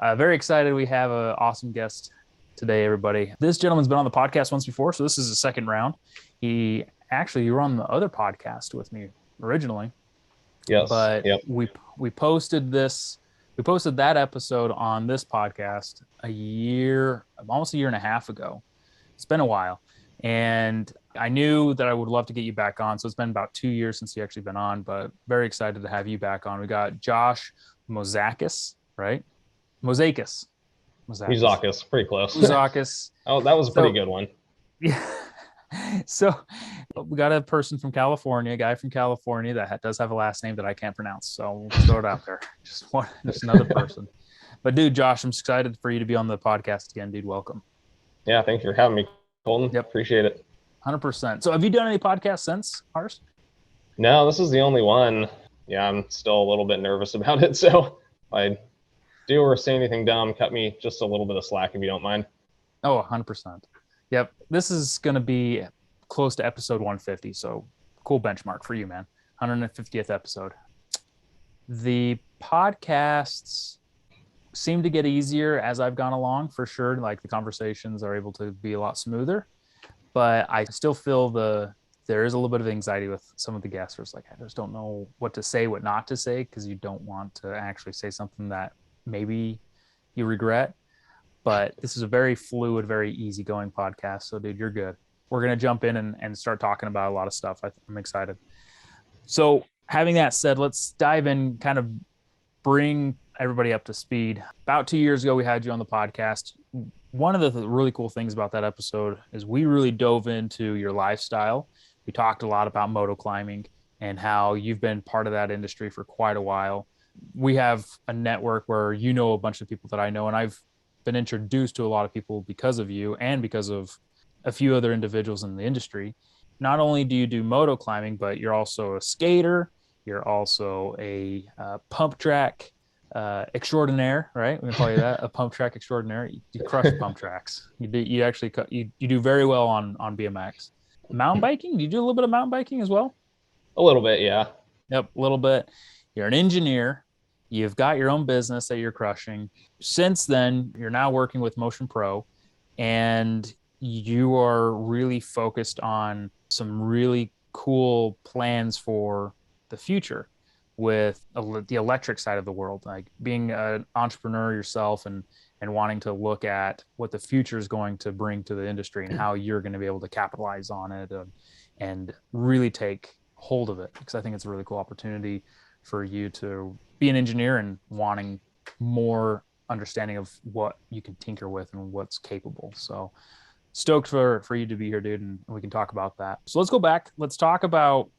Very excited. We have an awesome guest today, everybody. This gentleman's been on the podcast once before, so this is the second round. You were on the other podcast with me originally, Yes. but Yep. we posted that episode on this podcast almost a year and a half ago. It's been a while, and I knew that I would love to get you back on. So it's been about 2 years since you actually been on, but very excited to have you back on. We got Josh Mouzakis, right? Mouzakis. Mouzakis. Mouzakis, pretty close. Mouzakis. Oh, that was a pretty So good one. yeah. So we got a person from California, a guy from California that does have a last name that I can't pronounce. So we'll throw it out there. Just another person. But dude, Josh, I'm excited for you to be on the podcast again, dude. Welcome. Yeah, thanks for having me, Colton. Yep. Appreciate it. 100%. So have you done any podcasts since ours? No, this is the only one. Yeah, I'm still a little bit nervous about it. So if I do or say anything dumb, cut me just a little bit of slack if you don't mind. Oh, 100%. Yep. This is going to be close to episode 150. So cool benchmark for you, man. 150th episode. The podcasts seem to get easier as I've gone along, for sure. Like the conversations are able to be a lot smoother, but I still feel there is a little bit of anxiety with some of the guests. Where it's like, I just don't know what to say, what not to say, because you don't want to actually say something that maybe you regret. But this is a very fluid, very easygoing podcast. So, dude, you're good. We're going to jump in and start talking about a lot of stuff. I'm excited. So, having that said, let's dive in, kind of bring everybody up to speed. About 2 years ago, we had you on the podcast. One of the really cool things about that episode is we really dove into your lifestyle. We talked a lot about motoclimbing and how you've been part of that industry for quite a while. We have a network where you know a bunch of people that I know, and I've been introduced to a lot of people because of you and because of a few other individuals in the industry. Not only do you do moto climbing, but you're also a skater. You're also a pump track extraordinaire, right? We can call you that, a pump track extraordinaire. You crush pump tracks. You actually you do very well on BMX. Mountain biking? Do you do a little bit of mountain biking as well? A little bit, yeah. Yep, a little bit. You're an engineer. You've got your own business that you're crushing. Since then, you're now working with Motion Pro, and you are really focused on some really cool plans for the future with the electric side of the world, like being an entrepreneur yourself and wanting to look at what the future is going to bring to the industry and how you're going to be able to capitalize on it and really take hold of it. Because I think it's a really cool opportunity for you to be an engineer and wanting more understanding of what you can tinker with and what's capable. So stoked for you to be here, dude, and we can talk about that. So let's go back. Let's talk about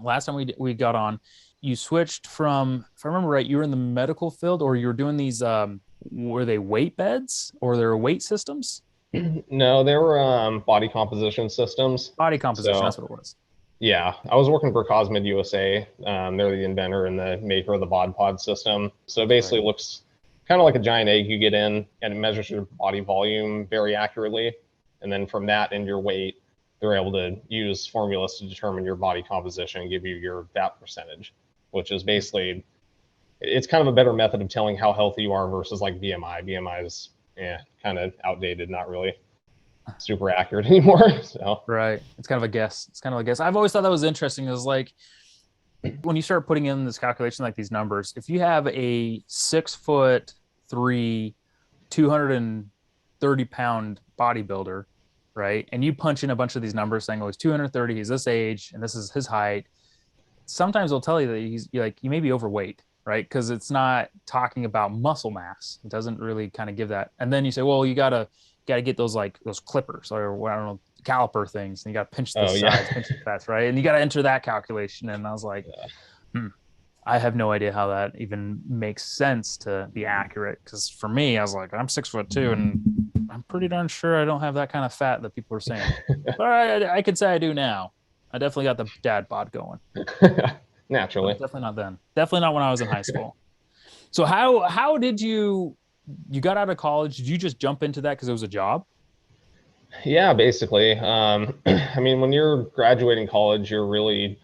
last time we got on. You switched from, if I remember right, you were in the medical field, or you were doing these, were they weight beds or they were weight systems? No, they were body composition systems. Body composition, So, that's what it was. yeah, I was working for Cosmed USA. They're the inventor and the maker of the bod pod system. So it basically Right. looks kind of like a giant egg you get in, and it measures your body volume very accurately. And then from that and your weight, they're able to use formulas to determine your body composition and give you your fat percentage, which is basically, it's kind of a better method of telling how healthy you are versus like BMI. BMI is kind of outdated, not really super accurate anymore. So Right. It's kind of a guess. I've always thought that was interesting. Is like when you start putting in this calculation, like these numbers, if you have a 6'3", 230-pound bodybuilder, right, and you punch in a bunch of these numbers saying, oh, he's 230, he's this age, and this is his height, sometimes they'll tell you that you may be overweight, right? Because it's not talking about muscle mass. It doesn't really kind of give that. And then you say, well, you gotta get those clippers, or I don't know, caliper things, and you gotta pinch the sides, pinch the fats, right? And you gotta enter that calculation. And I was like, I have no idea how that even makes sense to be accurate. Because for me, I was like, I'm 6'2", and I'm pretty darn sure I don't have that kind of fat that people are saying. But I could say I do now. I definitely got the dad bod going. naturally. Definitely not then. Definitely not when I was in high school. So how did you got out of college? Did you just jump into that because it was a job? Yeah, basically. I mean, when you're graduating college, you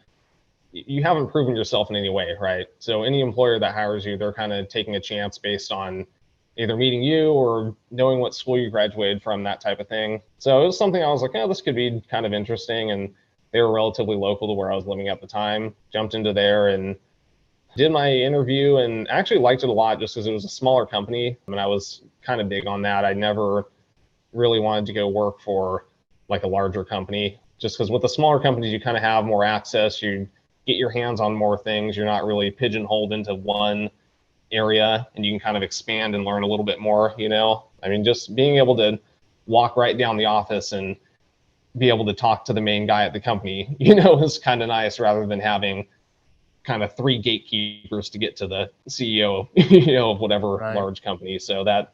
haven't proven yourself in any way, right? So any employer that hires you, they're kind of taking a chance based on either meeting you or knowing what school you graduated from, that type of thing. So it was something I was like, oh, this could be kind of interesting. And they were relatively local to where I was living at the time. Jumped into there and did my interview and actually liked it a lot just because it was a smaller company. And I was kind of big on that. I never really wanted to go work for like a larger company just because with the smaller companies, you kind of have more access. You get your hands on more things. You're not really pigeonholed into one area and you can kind of expand and learn a little bit more, you know? I mean, just being able to walk right down the office and be able to talk to the main guy at the company, you know, is kind of nice rather than having kind of 3 gatekeepers to get to the CEO, you know, of whatever large company. So that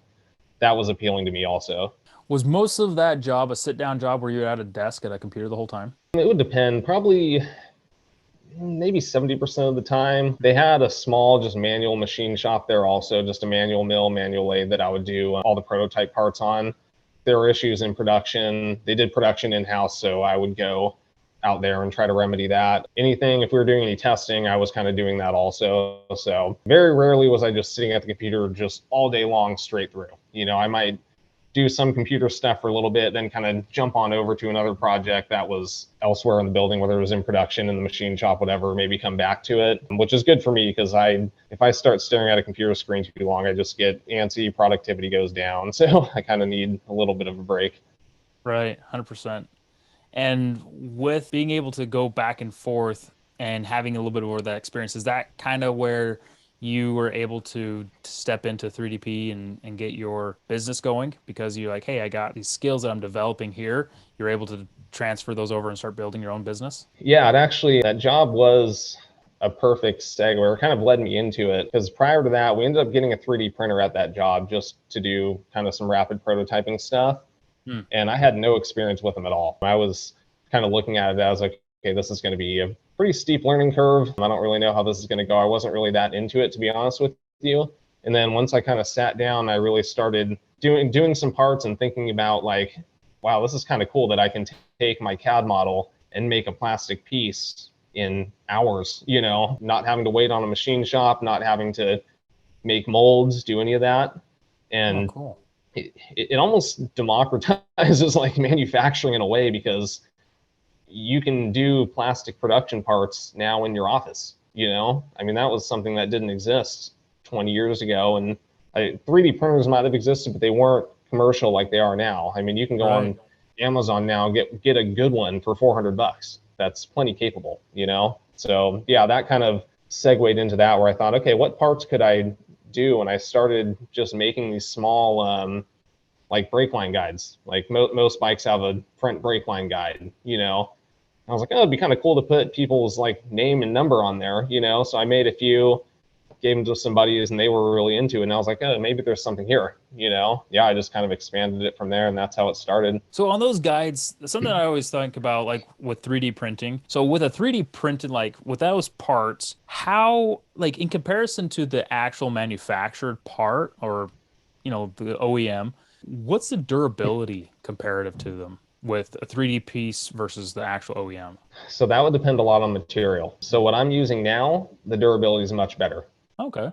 was appealing to me also. Was most of that job a sit-down job where you're at a desk at a computer the whole time? It would depend. Probably maybe 70% of the time. They had a small, just manual machine shop there also, just a manual mill, manual lathe that I would do all the prototype parts on. There were issues in production. They did production in-house, so I would go out there and try to remedy that. Anything, if we were doing any testing, I was kind of doing that also. So very rarely was I just sitting at the computer just all day long straight through. You know, I might do some computer stuff for a little bit, then kind of jump on over to another project that was elsewhere in the building, whether it was in production, in the machine shop, whatever, maybe come back to it, which is good for me because if I start staring at a computer screen too long, I just get antsy, productivity goes down. So I kind of need a little bit of a break. Right, 100%. And with being able to go back and forth and having a little bit more of that experience, is that kind of where you were able to step into 3DP and get your business going because you're like, hey, I got these skills that I'm developing here. You're able to transfer those over and start building your own business? Yeah, that job was a perfect segue, or kind of led me into it because prior to that, we ended up getting a 3D printer at that job just to do kind of some rapid prototyping stuff. And I had no experience with them at all. I was kind of looking at it as like, okay, this is going to be a pretty steep learning curve. I don't really know how this is going to go. I wasn't really that into it, to be honest with you. And then once I kind of sat down, I really started doing some parts and thinking about like, wow, this is kind of cool that I can take my CAD model and make a plastic piece in hours, you know, not having to wait on a machine shop, not having to make molds, do any of that. And cool. It almost democratizes like manufacturing in a way because you can do plastic production parts now in your office, you know? I mean, that was something that didn't exist 20 years ago. And 3D printers might have existed, but they weren't commercial like they are now. I mean, you can go on Amazon now, get a good one for $400. That's plenty capable, you know? So yeah, that kind of segued into that where I thought, okay, what parts could I do? And I started just making these small, like brake line guides. Like most bikes have a front brake line guide, you know? I was like, oh, it'd be kind of cool to put people's like name and number on there, you know? So I made a few, gave them to some buddies and they were really into it. And I was like, oh, maybe there's something here, you know? Yeah, I just kind of expanded it from there and that's how it started. So on those guides, something I always think about like with 3D printing. So with a 3D printed, like with those parts, how, like in comparison to the actual manufactured part or, you know, the OEM, what's the durability comparative to them with a 3D piece versus the actual OEM? So that would depend a lot on material. So what I'm using now, the durability is much better. Okay.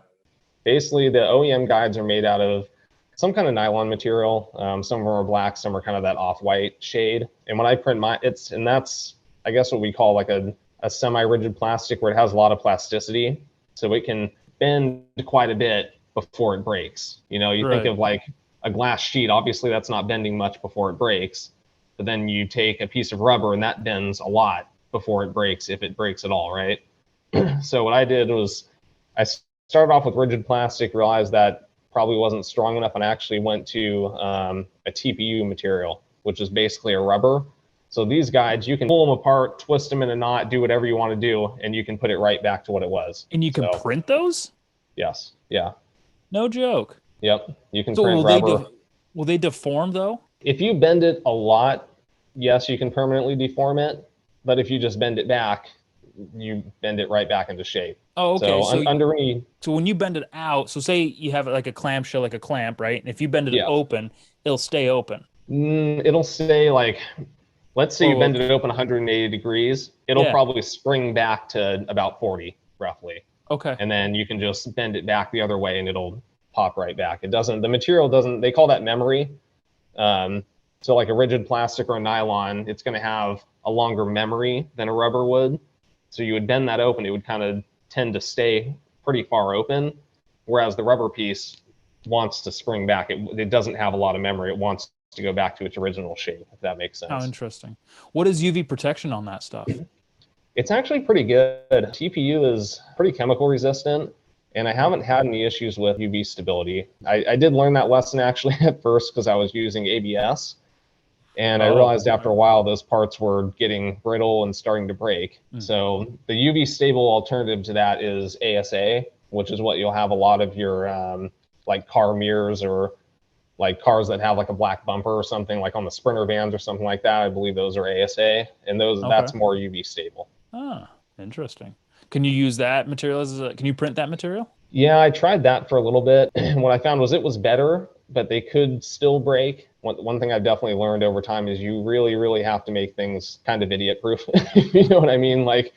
Basically, the OEM guides are made out of some kind of nylon material. Some of them are black, some are kind of that off-white shade. And when I print that's, I guess, what we call like a semi-rigid plastic where it has a lot of plasticity. So it can bend quite a bit before it breaks. You know, you think of like a glass sheet, obviously that's not bending much before it breaks. But then you take a piece of rubber and that bends a lot before it breaks, if it breaks at all, right? So what I did was I started off with rigid plastic, realized that probably wasn't strong enough, and I actually went to a TPU material, which is basically a rubber. So these guides, you can pull them apart, twist them in a knot, do whatever you want to do, and you can put it right back to what it was. And you can print those? Yes. Yeah. No joke. Yep. You can print rubber. Will they deform though? If you bend it a lot, yes, you can permanently deform it. But if you just bend it back, you bend it right back into shape. Oh, okay. So underneath. So when you bend it out, so say you have like a clamshell, like a clamp, right? And if you bend it open, it'll stay open. It'll stay like, let's say you bend it open 180 degrees, it'll probably spring back to about 40 roughly. Okay. And then you can just bend it back the other way and it'll pop right back. It doesn't, the material doesn't, they call that memory. So like a rigid plastic or a nylon, it's going to have a longer memory than a rubber would. So you would bend that open, it would kind of tend to stay pretty far open. Whereas the rubber piece wants to spring back. It doesn't have a lot of memory. It wants to go back to its original shape, if that makes sense. Oh, interesting. What is UV protection on that stuff? It's actually pretty good. TPU is pretty chemical resistant, and I haven't had any issues with UV stability. I did learn that lesson actually at first because I was using ABS, and I realized after a while those parts were getting brittle and starting to break. So the UV stable alternative to that is ASA, which is what you'll have a lot of your like car mirrors or like cars that have like a black bumper or something, like on the Sprinter vans or something like that. I believe those are ASA, and that's more UV stable. Ah, interesting. Can you use that material can you print that material? Yeah, I tried that for a little bit. What I found was it was better, but they could still break. One thing I've definitely learned over time is you really, really have to make things kind of idiot proof. You know what I mean? Like,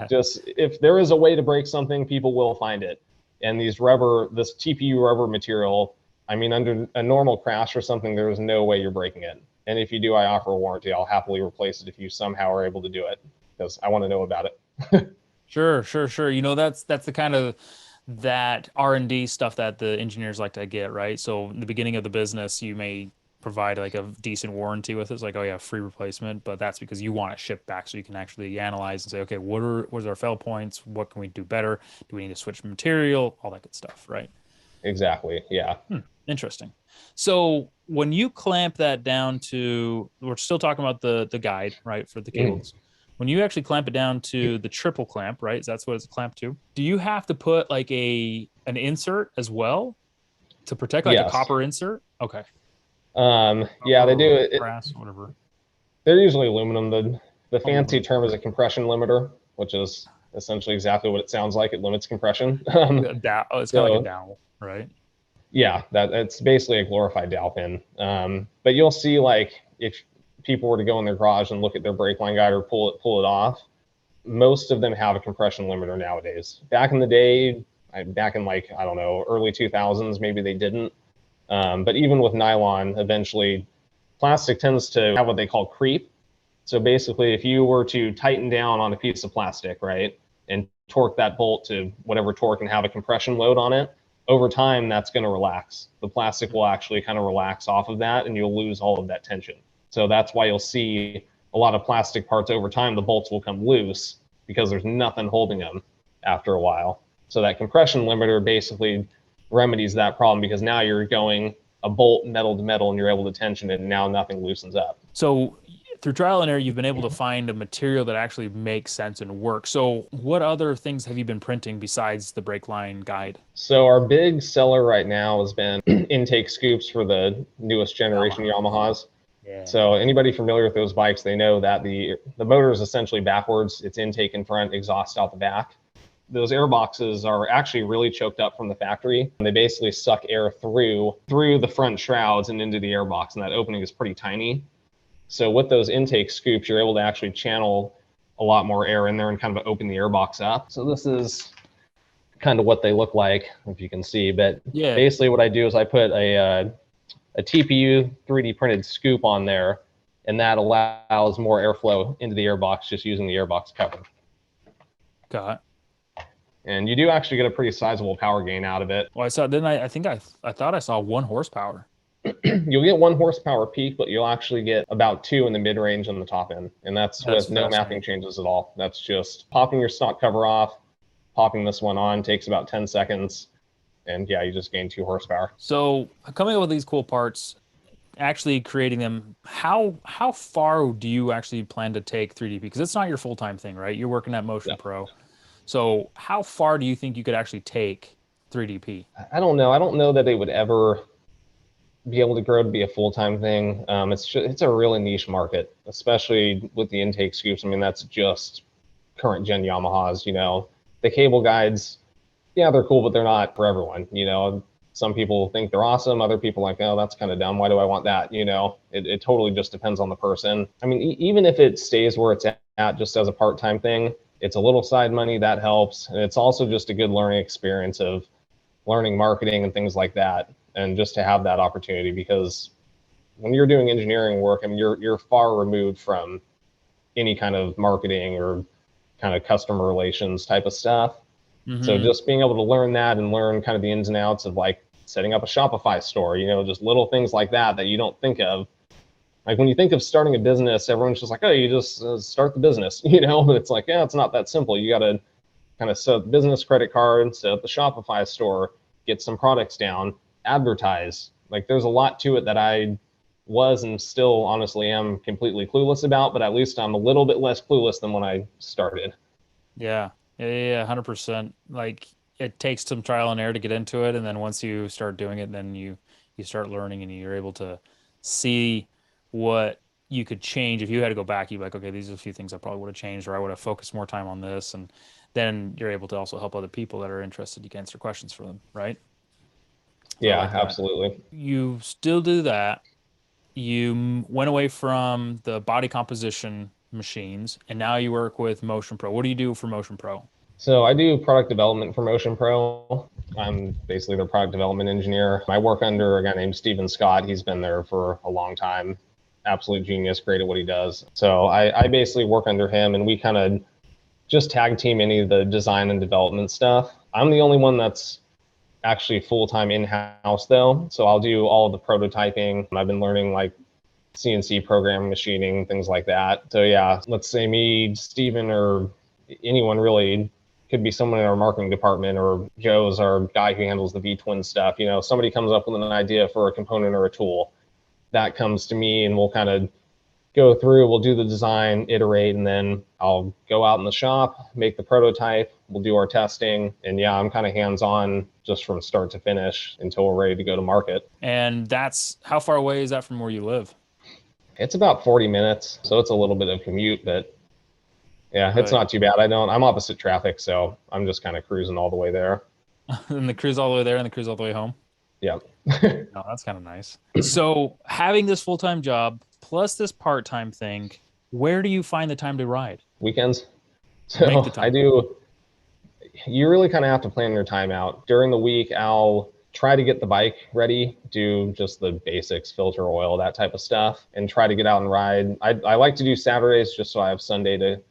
just if there is a way to break something, people will find it. And this TPU rubber material, I mean, under a normal crash or something, there is no way you're breaking it. And if you do, I offer a warranty. I'll happily replace it if you somehow are able to do it, because I want to know about it. Sure. You know, that's the kind of that R&D stuff that the engineers like to get, right? So in the beginning of the business, you may provide like a decent warranty with it. It's like, oh yeah, free replacement, but that's because you want it shipped back so you can actually analyze and say, okay, what are our fail points? What can we do better? Do we need to switch material? All that good stuff, right? Exactly. Yeah. Interesting. So when you clamp that down to, we're still talking about the guide, right, for the cables. When you actually clamp it down to the triple clamp, right? That's what it's clamped to. Do you have to put like an insert as well to protect, like a copper insert? Okay. Yeah, they do. Brass, whatever. They're usually aluminum. The fancy term is a compression limiter, which is essentially exactly what it sounds like. It limits compression. It's kind of like a dowel, right? Yeah, it's basically a glorified dowel pin. But you'll see, like, if people were to go in their garage and look at their brake line guide or pull it off, most of them have a compression limiter nowadays. Back in the day, back in like, I don't know, early 2000s, maybe they didn't. But even with nylon, eventually plastic tends to have what they call creep. So basically, if you were to tighten down on a piece of plastic, right, and torque that bolt to whatever torque and have a compression load on it, over time, that's going to relax. The plastic will actually kind of relax off of that, and you'll lose all of that tension. So that's why you'll see a lot of plastic parts over time, the bolts will come loose because there's nothing holding them after a while. So that compression limiter basically remedies that problem, because now you're going a bolt metal to metal and you're able to tension it, and now nothing loosens up. So through trial and error, you've been able to find a material that actually makes sense and works. So what other things have you been printing besides the brake line guide? So our big seller right now has been intake scoops for the newest generation Yamahas. Yeah. So anybody familiar with those bikes, they know that the motor is essentially backwards. It's intake in front, exhaust out the back. Those air boxes are actually really choked up from the factory. They basically suck air through the front shrouds and into the air box, and that opening is pretty tiny. So with those intake scoops, you're able to actually channel a lot more air in there and kind of open the air box up. So this is kind of what they look like, if you can see. But yeah, basically what I do is I put a TPU 3D printed scoop on there, and that allows more airflow into the air box just using the air box cover. Got it. And you do actually get a pretty sizable power gain out of it. Well, I thought I saw 1 horsepower. You'll get 1 horsepower peak, but you'll actually get about 2 in the mid-range on the top end. And that's with no mapping changes at all. That's just popping your stock cover off, popping this one on, takes about 10 seconds. And yeah, you just gain 2 horsepower. So coming up with these cool parts, actually creating them, how far do you actually plan to take 3DP? Because it's not your full-time thing, right? You're working at Motion Pro. So how far do you think you could actually take 3DP? I don't know. I don't know that they would ever be able to grow to be a full-time thing. It's a really niche market, especially with the intake scoops. I mean, that's just current gen Yamahas. You know, the cable guides, yeah, they're cool, but they're not for everyone. You know, some people think they're awesome. Other people are like, oh, that's kind of dumb. Why do I want that? You know, it totally just depends on the person. I mean, even if it stays where it's at just as a part-time thing, it's a little side money that helps. And it's also just a good learning experience of learning marketing and things like that. And just to have that opportunity, because when you're doing engineering work, I mean, you're far removed from any kind of marketing or kind of customer relations type of stuff. So Mm-hmm. just being able to learn that and learn kind of the ins and outs of like setting up a Shopify store, just little things like that you don't think of. Like when you think of starting a business, everyone's just like, oh, you just start the business, but it's like, yeah, it's not that simple. You got to kind of set up the business credit card, set up the Shopify store, get some products down, advertise. Like there's a lot to it that I was and still honestly am completely clueless about, but at least I'm a little bit less clueless than when I started. Yeah. Yeah, 100%. Like it takes some trial and error to get into it, and then once you start doing it, then you start learning and you're able to see what you could change. If you had to go back, you'd be like, okay, these are a few things I probably would have changed, or I would have focused more time on this, and then you're able to also help other people that are interested. You can answer questions for them, right? So I Yeah, like that. absolutely. You still do that. You went away from the body composition machines, and now you work with Motion Pro. What do you do for Motion Pro? So I do product development for Motion Pro. I'm basically their product development engineer. I work under a guy named Steven Scott. He's been there for a long time. Absolute genius, great at what he does. So I basically work under him, and we kind of just tag team any of the design and development stuff. I'm the only one that's actually full-time in-house though. So I'll do all of the prototyping. I've been learning like CNC program machining, things like that. So yeah, let's say me, Steven, or anyone really, could be someone in our marketing department, or Joe's our guy who handles the V-twin stuff. Somebody comes up with an idea for a component or a tool, that comes to me and we'll kind of go through, we'll do the design, iterate, and then I'll go out in the shop, make the prototype, we'll do our testing. And yeah, I'm kind of hands-on just from start to finish until we're ready to go to market. And that's how far away is that from where you live? It's about 40 minutes, so it's a little bit of commute, but yeah, it's Right. not too bad. I'm opposite traffic, so I'm just kind of cruising all the way there. And the cruise all the way there and the cruise all the way home. Yeah. No, that's kind of nice. So having this full-time job plus this part-time thing, where do you find the time to ride? Weekends. Make the So I time. do, you really kind of have to plan your time out. During the week, I'll try to get the bike ready, do just the basics, filter oil, that type of stuff, and try to get out and ride. I like to do Saturdays just so I have Sunday to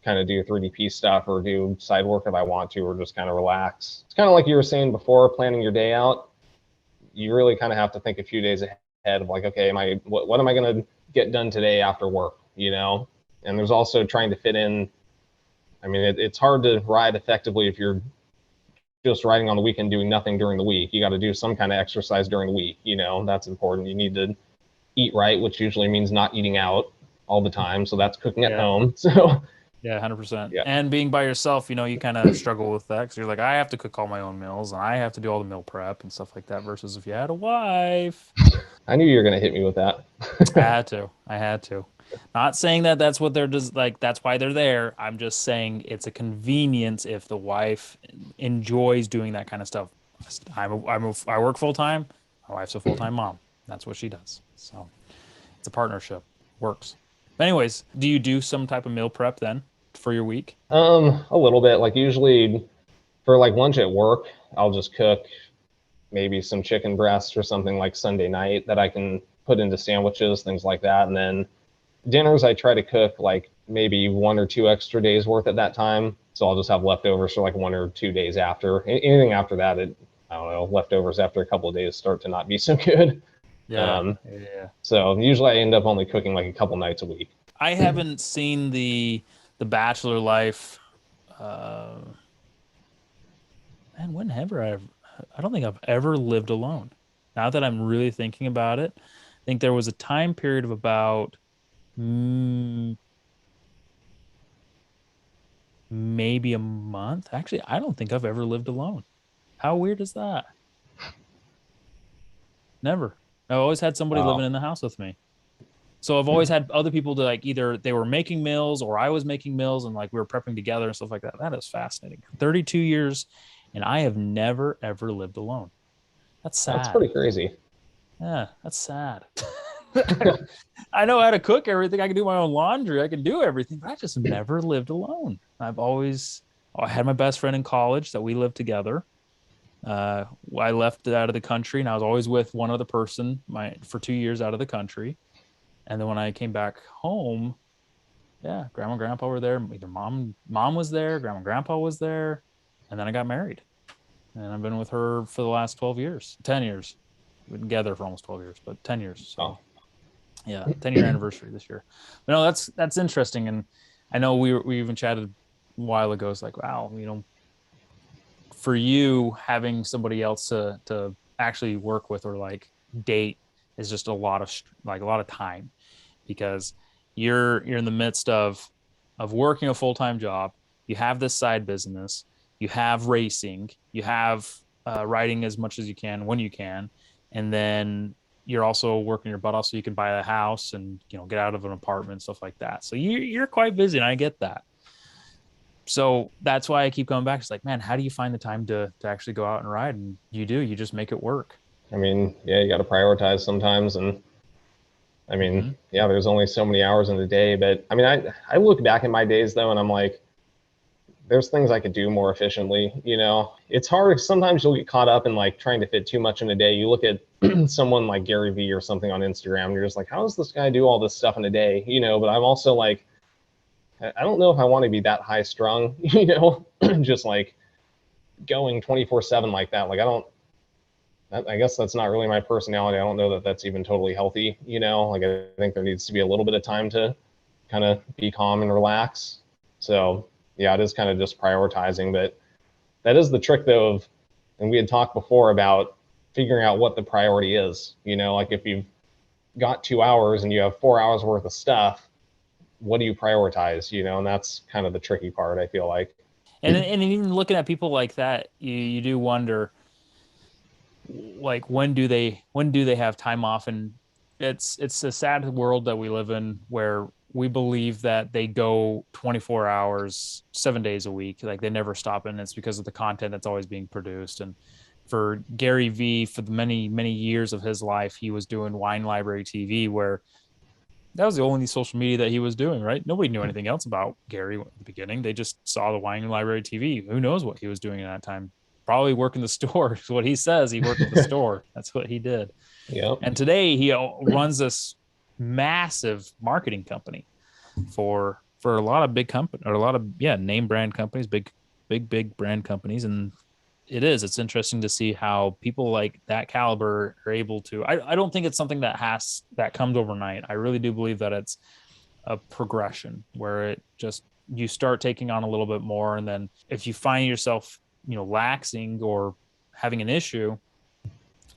kind of do 3DP stuff or do side work if I want to, or just kind of relax. It's kind of like you were saying before, planning your day out. You really kind of have to think a few days ahead of like, okay, what am I going to get done today after work, And there's also trying to fit in. I mean, it's hard to ride effectively if you're just riding on the weekend doing nothing during the week. You got to do some kind of exercise during the week, that's important. You need to eat right, which usually means not eating out all the time. So that's cooking at Yeah. home. So Yeah, 100%. yeah. And being by yourself, you kind of struggle with that because you're like, I have to cook all my own meals and I have to do all the meal prep and stuff like that. Versus if you had a wife, I knew you were going to hit me with that. I had to. I had to. Not saying that that's what they're just like, that's why they're there. I'm just saying it's a convenience if the wife enjoys doing that kind of stuff. I work full time. My wife's a full time mom. That's what she does. So it's a partnership. Works. But anyways, do you do some type of meal prep then for your week? A little bit. Like usually for like lunch at work, I'll just cook maybe some chicken breast or something like Sunday night that I can put into sandwiches, things like that. And then dinners, I try to cook like maybe 1 or 2 extra days worth at that time. So I'll just have leftovers for like 1 or 2 days after. Anything after that, I don't know, leftovers after a couple of days start to not be so good. Yeah, yeah. So usually I end up only cooking like a couple nights a week. I haven't seen the Bachelor Life. Uh, man, whenever I don't think I've ever lived alone. Now that I'm really thinking about it, I think there was a time period of about mm, maybe a month. Actually, I don't think I've ever lived alone. How weird is that? Never. I've always had somebody living Wow. in the house with me. So I've always had other people to like either they were making meals or I was making meals and like we were prepping together and stuff like that. That is fascinating. 32 years and I have never ever lived alone. That's That's sad. pretty crazy. Yeah, that's sad. I know how to cook everything. I can do my own laundry. I can do everything, but I just never lived alone. I had my best friend in college that we lived together. I left out of the country, and I was always with one other person for 2 years out of the country. And then when I came back home, yeah, grandma and grandpa were there. Either mom was there, grandma and grandpa was there, and then I got married. And I've been with her for the last 12 years, 10 years. We've been together for almost 12 years, but 10 years. So Oh, yeah, 10-year anniversary this year. But no, that's interesting. And I know we even chatted a while ago. It's like, wow, for you having somebody else to actually work with or like date is just a lot of like a lot of time, because you're in the midst of working a full-time job. You have this side business, you have racing, you have riding as much as you can when you can, and then you're also working your butt off so you can buy a house and get out of an apartment, stuff like that. So you're quite busy, and I get that. So that's why I keep going back. It's like, man, how do you find the time to actually go out and ride? And you just make it work. I mean, yeah, you got to prioritize sometimes, and I mean, Mm-hmm. yeah, there's only so many hours in the day. But I mean, I look back at my days though, and I'm like, there's things I could do more efficiently. It's hard. Sometimes you'll get caught up in like trying to fit too much in a day. You look at someone like Gary Vee or something on Instagram, and you're just like, how does this guy do all this stuff in a day? But I'm also like, I don't know if I want to be that high strung, just like going 24/7 like that. Like, I guess that's not really my personality. I don't know that that's even totally healthy. Like, I think there needs to be a little bit of time to kind of be calm and relax. So yeah, it is kind of just prioritizing. But that is the trick though and we had talked before about figuring out what the priority is. Like if you've got 2 hours and you have 4 hours worth of stuff, what do you prioritize? And that's kind of the tricky part, I feel like. And even looking at people like that, you do wonder, like, when do they have time off? And it's a sad world that we live in, where we believe that they go 24 hours 7 days a week, like they never stop, and it's because of the content that's always being produced. And for Gary Vee, for the many years of his life, he was doing Wine Library TV, where that was the only social media that he was doing, right? Nobody knew anything else about Gary at the beginning. They just saw the Wine Library TV. Who knows what he was doing at that time? Probably working the store. Is what he says. He worked at the store. That's what he did. Yep. And today he runs this massive marketing company for a lot of big company, or a lot of, yeah, name brand companies, big brand companies. And it's interesting to see how people like that caliber are able to. I don't think it's something that comes overnight. I really do believe that it's a progression, where you start taking on a little bit more, and then if you find yourself laxing or having an issue,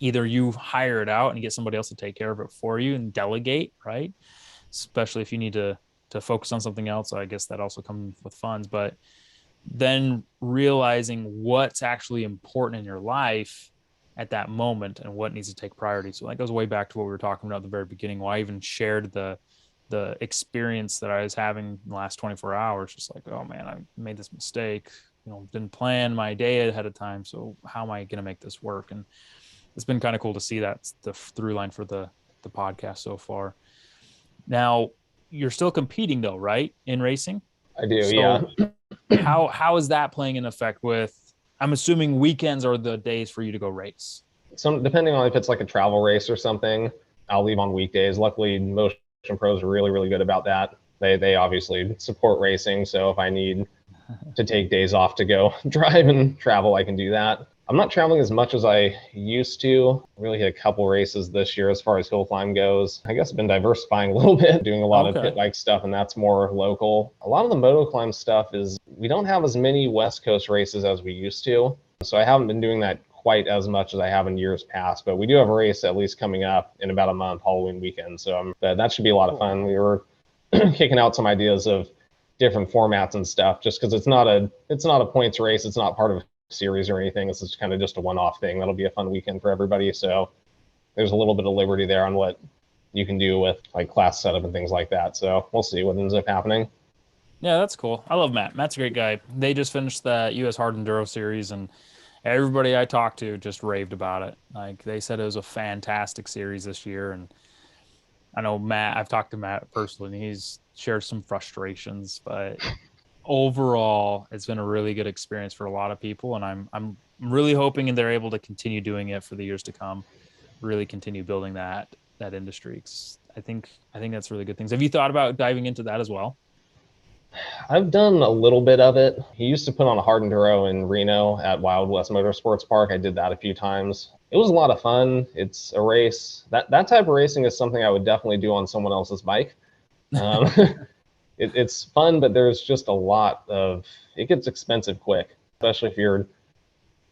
either you hire it out and get somebody else to take care of it for you and delegate, right? Especially if you need to focus on something else. So I guess that also comes with funds. But then realizing what's actually important in your life at that moment and what needs to take priority. So that goes way back to what we were talking about at the very beginning, why I even shared the experience that I was having in the last 24 hours. Just like, oh man, I made this mistake, didn't plan my day ahead of time. So how am I going to make this work? And it's been kind of cool to see that the through line for the podcast so far. Now, you're still competing though, right? In racing. I do, yeah. So how is that playing in effect with, I'm assuming weekends are the days for you to go race? Depending on if it's like a travel race or something, I'll leave on weekdays. Luckily, Motion Pros are really, really good about that. They obviously support racing, so if I need to take days off to go drive and travel, I can do that. I'm not traveling as much as I used to. I really hit a couple races this year as far as hill climb goes. I guess I've been diversifying a little bit, doing a lot of pit bike stuff, and that's more local. A lot of the Motoclimb stuff is, we don't have as many West Coast races as we used to. So I haven't been doing that quite as much as I have in years past, but we do have a race at least coming up in about a month, Halloween weekend. So that should be a lot of fun. We were kicking out some ideas of different formats and stuff, just because it's not a points race. It's not part of a series or anything. This is kind of just a one-off thing. That'll be a fun weekend for everybody. So there's a little bit of liberty there on what you can do with like class setup and things like that. So we'll see what ends up happening. Yeah, that's cool. I love Matt. Matt's a great guy. They just finished the US Hard Enduro series, and everybody I talked to just raved about it. Like, they said it was a fantastic series this year. And I know Matt, I've talked to Matt personally, and he's shared some frustrations, but overall, it's been a really good experience for a lot of people, and I'm really hoping and they're able to continue doing it for the years to come. Really continue building that industry. 'Cause I think that's really good things. Have you thought about diving into that as well? I've done a little bit of it. He used to put on a hard enduro in Reno at Wild West Motorsports Park. I did that a few times. It was a lot of fun. It's a race. That type of racing is something I would definitely do on someone else's bike. Um, it's fun, but there's just a lot of, it gets expensive quick, especially if you're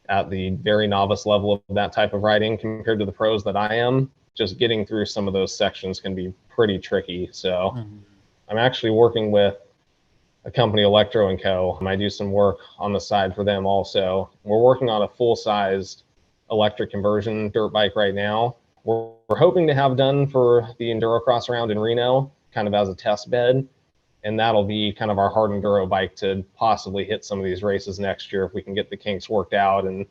at the very novice level of that type of riding compared to the pros that I am. Just getting through some of those sections can be pretty tricky. So Mhm. I'm actually working with a company, Electro and Co. I do some work on the side for them also. We're working on a full-sized electric conversion dirt bike right now. We're hoping to have done for the Endurocross round in Reno, kind of as a test bed. And that'll be kind of our hard enduro bike to possibly hit some of these races next year if we can get the kinks worked out and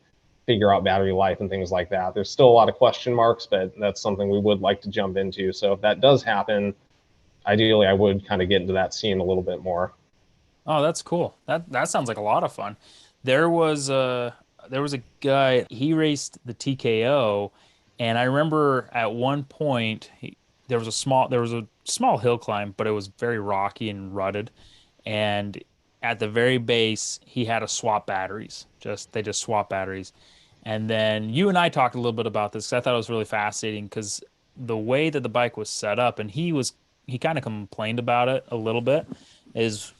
figure out battery life and things like that. There's still a lot of question marks, but that's something we would like to jump into. So if that does happen, ideally I would kind of get into that scene a little bit more. Oh, that's cool. That sounds like a lot of fun. There was a guy, he raced the TKO, and I remember at one point there was a small hill climb, but it was very rocky and rutted. And at the very base, he had to swap batteries. They just swap batteries. And then you and I talked a little bit about this 'cause I thought it was really fascinating because the way that the bike was set up, and he kind of complained about it a little bit, is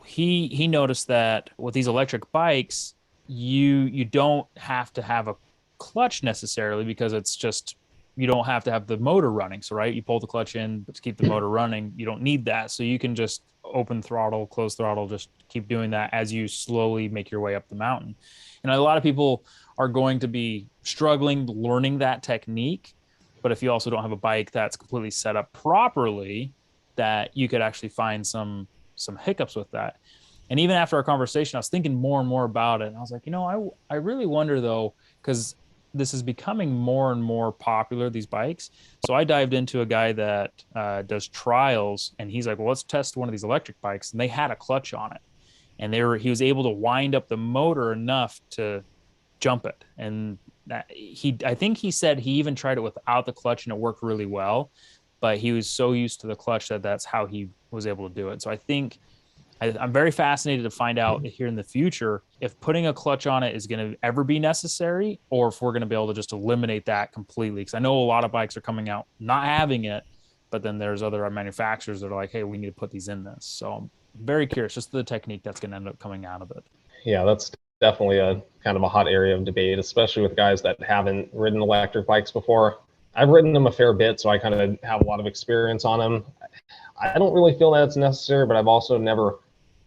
he noticed that with these electric bikes, you don't have to have a clutch necessarily because it's just you don't have to have the motor running. So right, you pull the clutch in, but to keep the motor running, you don't need that. So you can just open throttle, close throttle, just keep doing that as you slowly make your way up the mountain. And a lot of people are going to be struggling learning that technique. But if you also don't have a bike that's completely set up properly, that you could actually find some hiccups with that. And even after our conversation, I was thinking more and more about it. And I was like, I really wonder though, because this is becoming more and more popular, these bikes. So I dived into a guy that does trials, and he's like, well, let's test one of these electric bikes. And they had a clutch on it. And he was able to wind up the motor enough to jump it. And I think he said he even tried it without the clutch and it worked really well. But he was so used to the clutch that that's how he was able to do it. So I think I'm very fascinated to find out here in the future if putting a clutch on it is going to ever be necessary, or if we're going to be able to just eliminate that completely. Because I know a lot of bikes are coming out not having it, but then there's other manufacturers that are like, hey, we need to put these in this. So I'm very curious, just the technique that's going to end up coming out of it. Yeah, that's definitely a kind of a hot area of debate, especially with guys that haven't ridden electric bikes before. I've ridden them a fair bit, so I kind of have a lot of experience on them. I don't really feel that it's necessary, but I've also never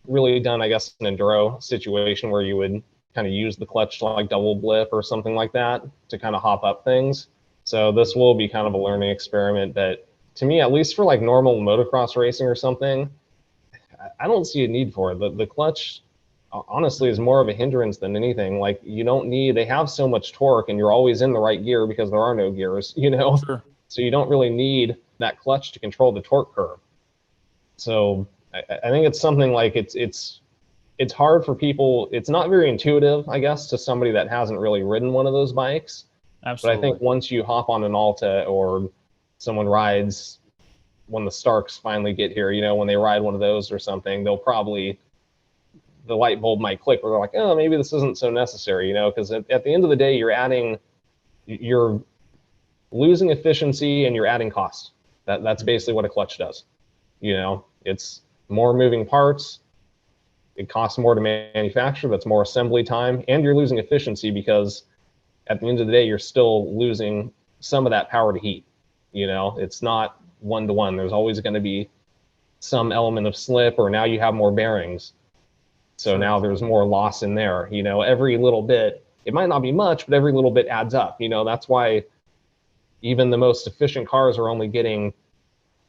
really done, I guess, an enduro situation where you would kind of use the clutch to like double blip or something like that to kind of hop up things. So this will be kind of a learning experiment. But to me, at least for like normal motocross racing or something, I don't see a need for it. The clutch honestly is more of a hindrance than anything. Like you don't need, they have so much torque and you're always in the right gear because there are no gears, you know? Sure. So you don't really need that clutch to control the torque curve. So I think it's something like it's hard for people. It's not very intuitive, I guess, to somebody that hasn't really ridden one of those bikes. But I think Absolutely. once you hop on an Alta or someone rides when the Starks finally get here, you know, when they ride one of those or something, they'll probably, the light bulb might click where they're like, oh, maybe this isn't so necessary, you know, because at the end of the day, you're losing efficiency and you're adding cost. That's basically what a clutch does. You know, it's more moving parts. It costs more to manufacture. That's more assembly time, and you're losing efficiency because at the end of the day, you're still losing some of that power to heat. You know, it's not one to one. There's always going to be some element of slip, or now you have more bearings. So Sure. now there's more loss in there. You know, every little bit, it might not be much, but every little bit adds up. You know, that's why even the most efficient cars are only getting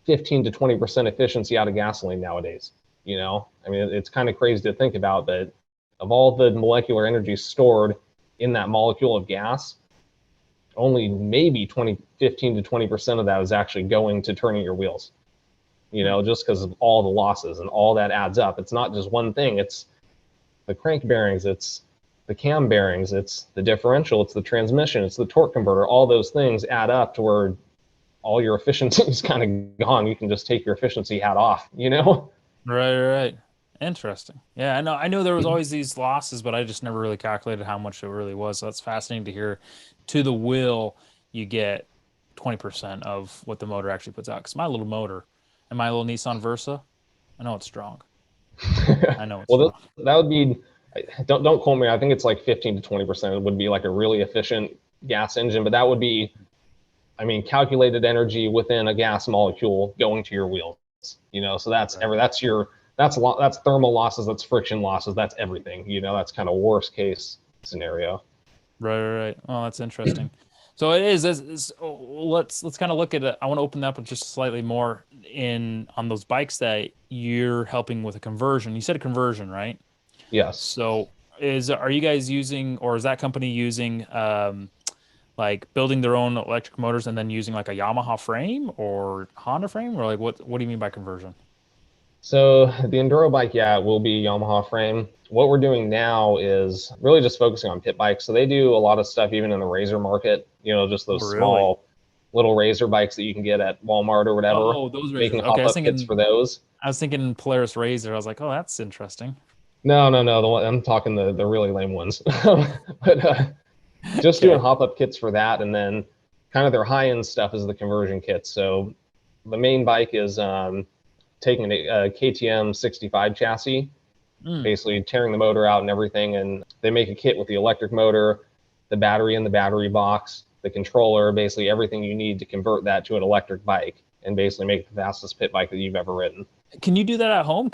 15 to 20% efficiency out of gasoline nowadays. You know, I mean, it's kind of crazy to think about that of all the molecular energy stored in that molecule of gas, only maybe 15 to 20% of that is actually going to turning your wheels. just because of all the losses and all that adds up. It's not just one thing. It's the crank bearings, it's the cam bearings, it's the differential, it's the transmission, it's the torque converter. All those things add up to where all your efficiency is kind of gone. You can just take your efficiency hat off, Right. Interesting. Yeah, I know there was always these losses, but I just never really calculated how much it really was. So that's fascinating to hear. To the wheel, you get 20% of what the motor actually puts out. Because my little motor and my little Nissan Versa, I know it's strong. I know it's Well, strong. that would be, don't quote me. I think it's like 15 to 20% would be like a really efficient gas engine, but that would be, I mean, calculated energy within a gas molecule going to your wheels. So that's Right. that's thermal losses, that's friction losses, that's everything. That's kind of worst case scenario. Right. Oh, that's interesting. So it is. Let's kind of look at it. I want to open that up just slightly more in on those bikes that you're helping with a conversion. You said a conversion, right? Yes. So are you guys using, or is that company using like building their own electric motors and then using like a Yamaha frame or Honda frame, or like what do you mean by conversion? So the enduro bike, yeah, it will be Yamaha frame. What we're doing now is really just focusing on pit bikes. So they do a lot of stuff even in the razor market, just Oh, those really? small little razor bikes that you can get at Walmart or whatever, Oh, those making razors. Okay, hop-up kits for those. I was thinking Polaris Razor. I was like, oh, that's interesting. No. I'm talking the really lame ones. But just doing Okay. hop-up kits for that, and then kind of their high-end stuff is the conversion kits. So the main bike is taking a KTM 65 chassis, Mm. basically tearing the motor out and everything. And they make a kit with the electric motor, the battery in the battery box, the controller, basically everything you need to convert that to an electric bike and basically make it the fastest pit bike that you've ever ridden. Can you do that at home?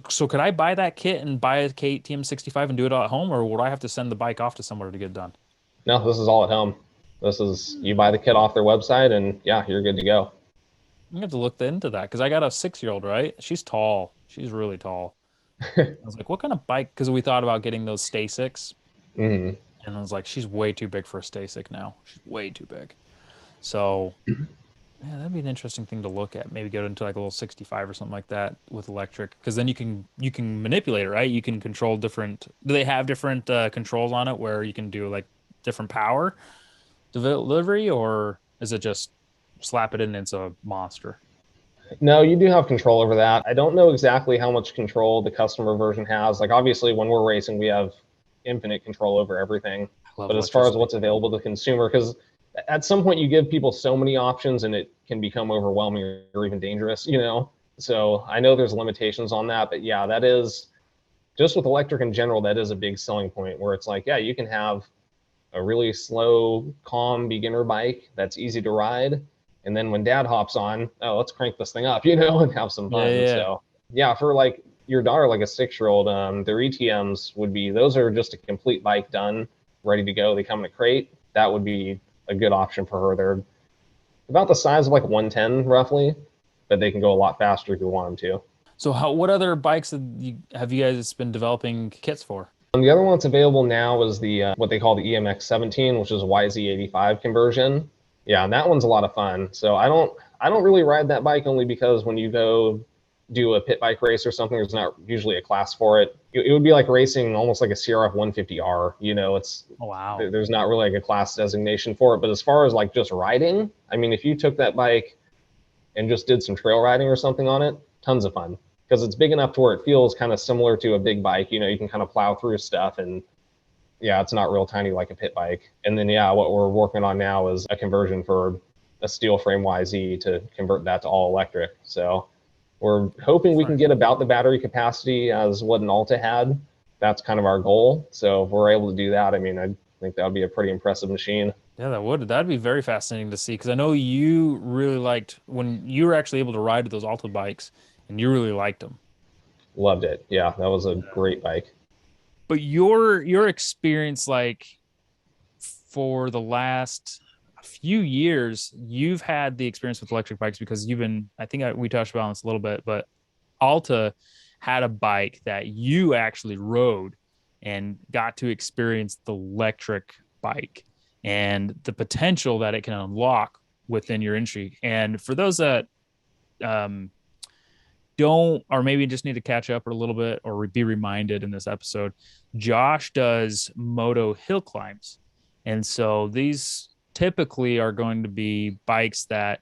So could I buy that kit and buy a KTM 65 and do it at home, or would I have to send the bike off to somewhere to get done? No, this is all at home. This is, you buy the kit off their website and yeah, you're good to go. I'm gonna have to look into that because I got a 6-year-old, right? She's tall. She's really tall. I was like, what kind of bike? Because we thought about getting those Stasics, Mm-hmm. and I was like, she's way too big for a Stasic now. She's way too big. So yeah, that'd be an interesting thing to look at. Maybe go into like a little 65 or something like that with electric, because then you can manipulate it, right? You can control different. Do they have different controls on it where you can do like different power delivery, or is it just slap it in and it's a monster? No, you do have control over that. I don't know exactly how much control the customer version has. Like obviously when we're racing, we have infinite control over everything. I love But as far as electricity. what's available to the consumer, because at some point you give people so many options and it can become overwhelming or even dangerous. So I know there's limitations on that, but yeah, that is just with electric in general, that is a big selling point where it's like, yeah, you can have a really slow, calm beginner bike that's easy to ride. And then when dad hops on, oh, let's crank this thing up, and have some Yeah, fun. yeah. So yeah, for like your daughter, like a 6-year old, their ETMs would be, those are just a complete bike done, ready to go. They come in a crate. That would be a good option for her. They're about the size of like 110 roughly, but they can go a lot faster if you want them to. So what other bikes have you guys been developing kits for? The other one that's available now is the what they call the EMX 17, which is YZ85 conversion. Yeah, and that one's a lot of fun. So I don't really ride that bike only because when you go do a pit bike race or something, there's not usually a class for it. It would be like racing almost like a CRF 150R. It's Oh, wow. there's not really like a class designation for it. But as far as like just riding, I mean, if you took that bike and just did some trail riding or something on it, tons of fun because it's big enough to where it feels kind of similar to a big bike. You can kind of plow through stuff and yeah, it's not real tiny like a pit bike. And then yeah, what we're working on now is a conversion for a steel frame YZ to convert that to all electric. So we're hoping we can get about the battery capacity as what an Alta had. That's kind of our goal. So if we're able to do that, I mean, I think that would be a pretty impressive machine. Yeah, that'd be very fascinating to see because I know you really liked when you were actually able to ride those Alta bikes and you really liked them. Loved it. Yeah, that was a great bike. But your experience, like for the last few years, you've had the experience with electric bikes because I think we touched about this a little bit, but Alta had a bike that you actually rode and got to experience the electric bike and the potential that it can unlock within your industry. And for those that um, don't, or maybe just need to catch up a little bit or be reminded in this episode, Josh does moto hill climbs. And so these typically are going to be bikes that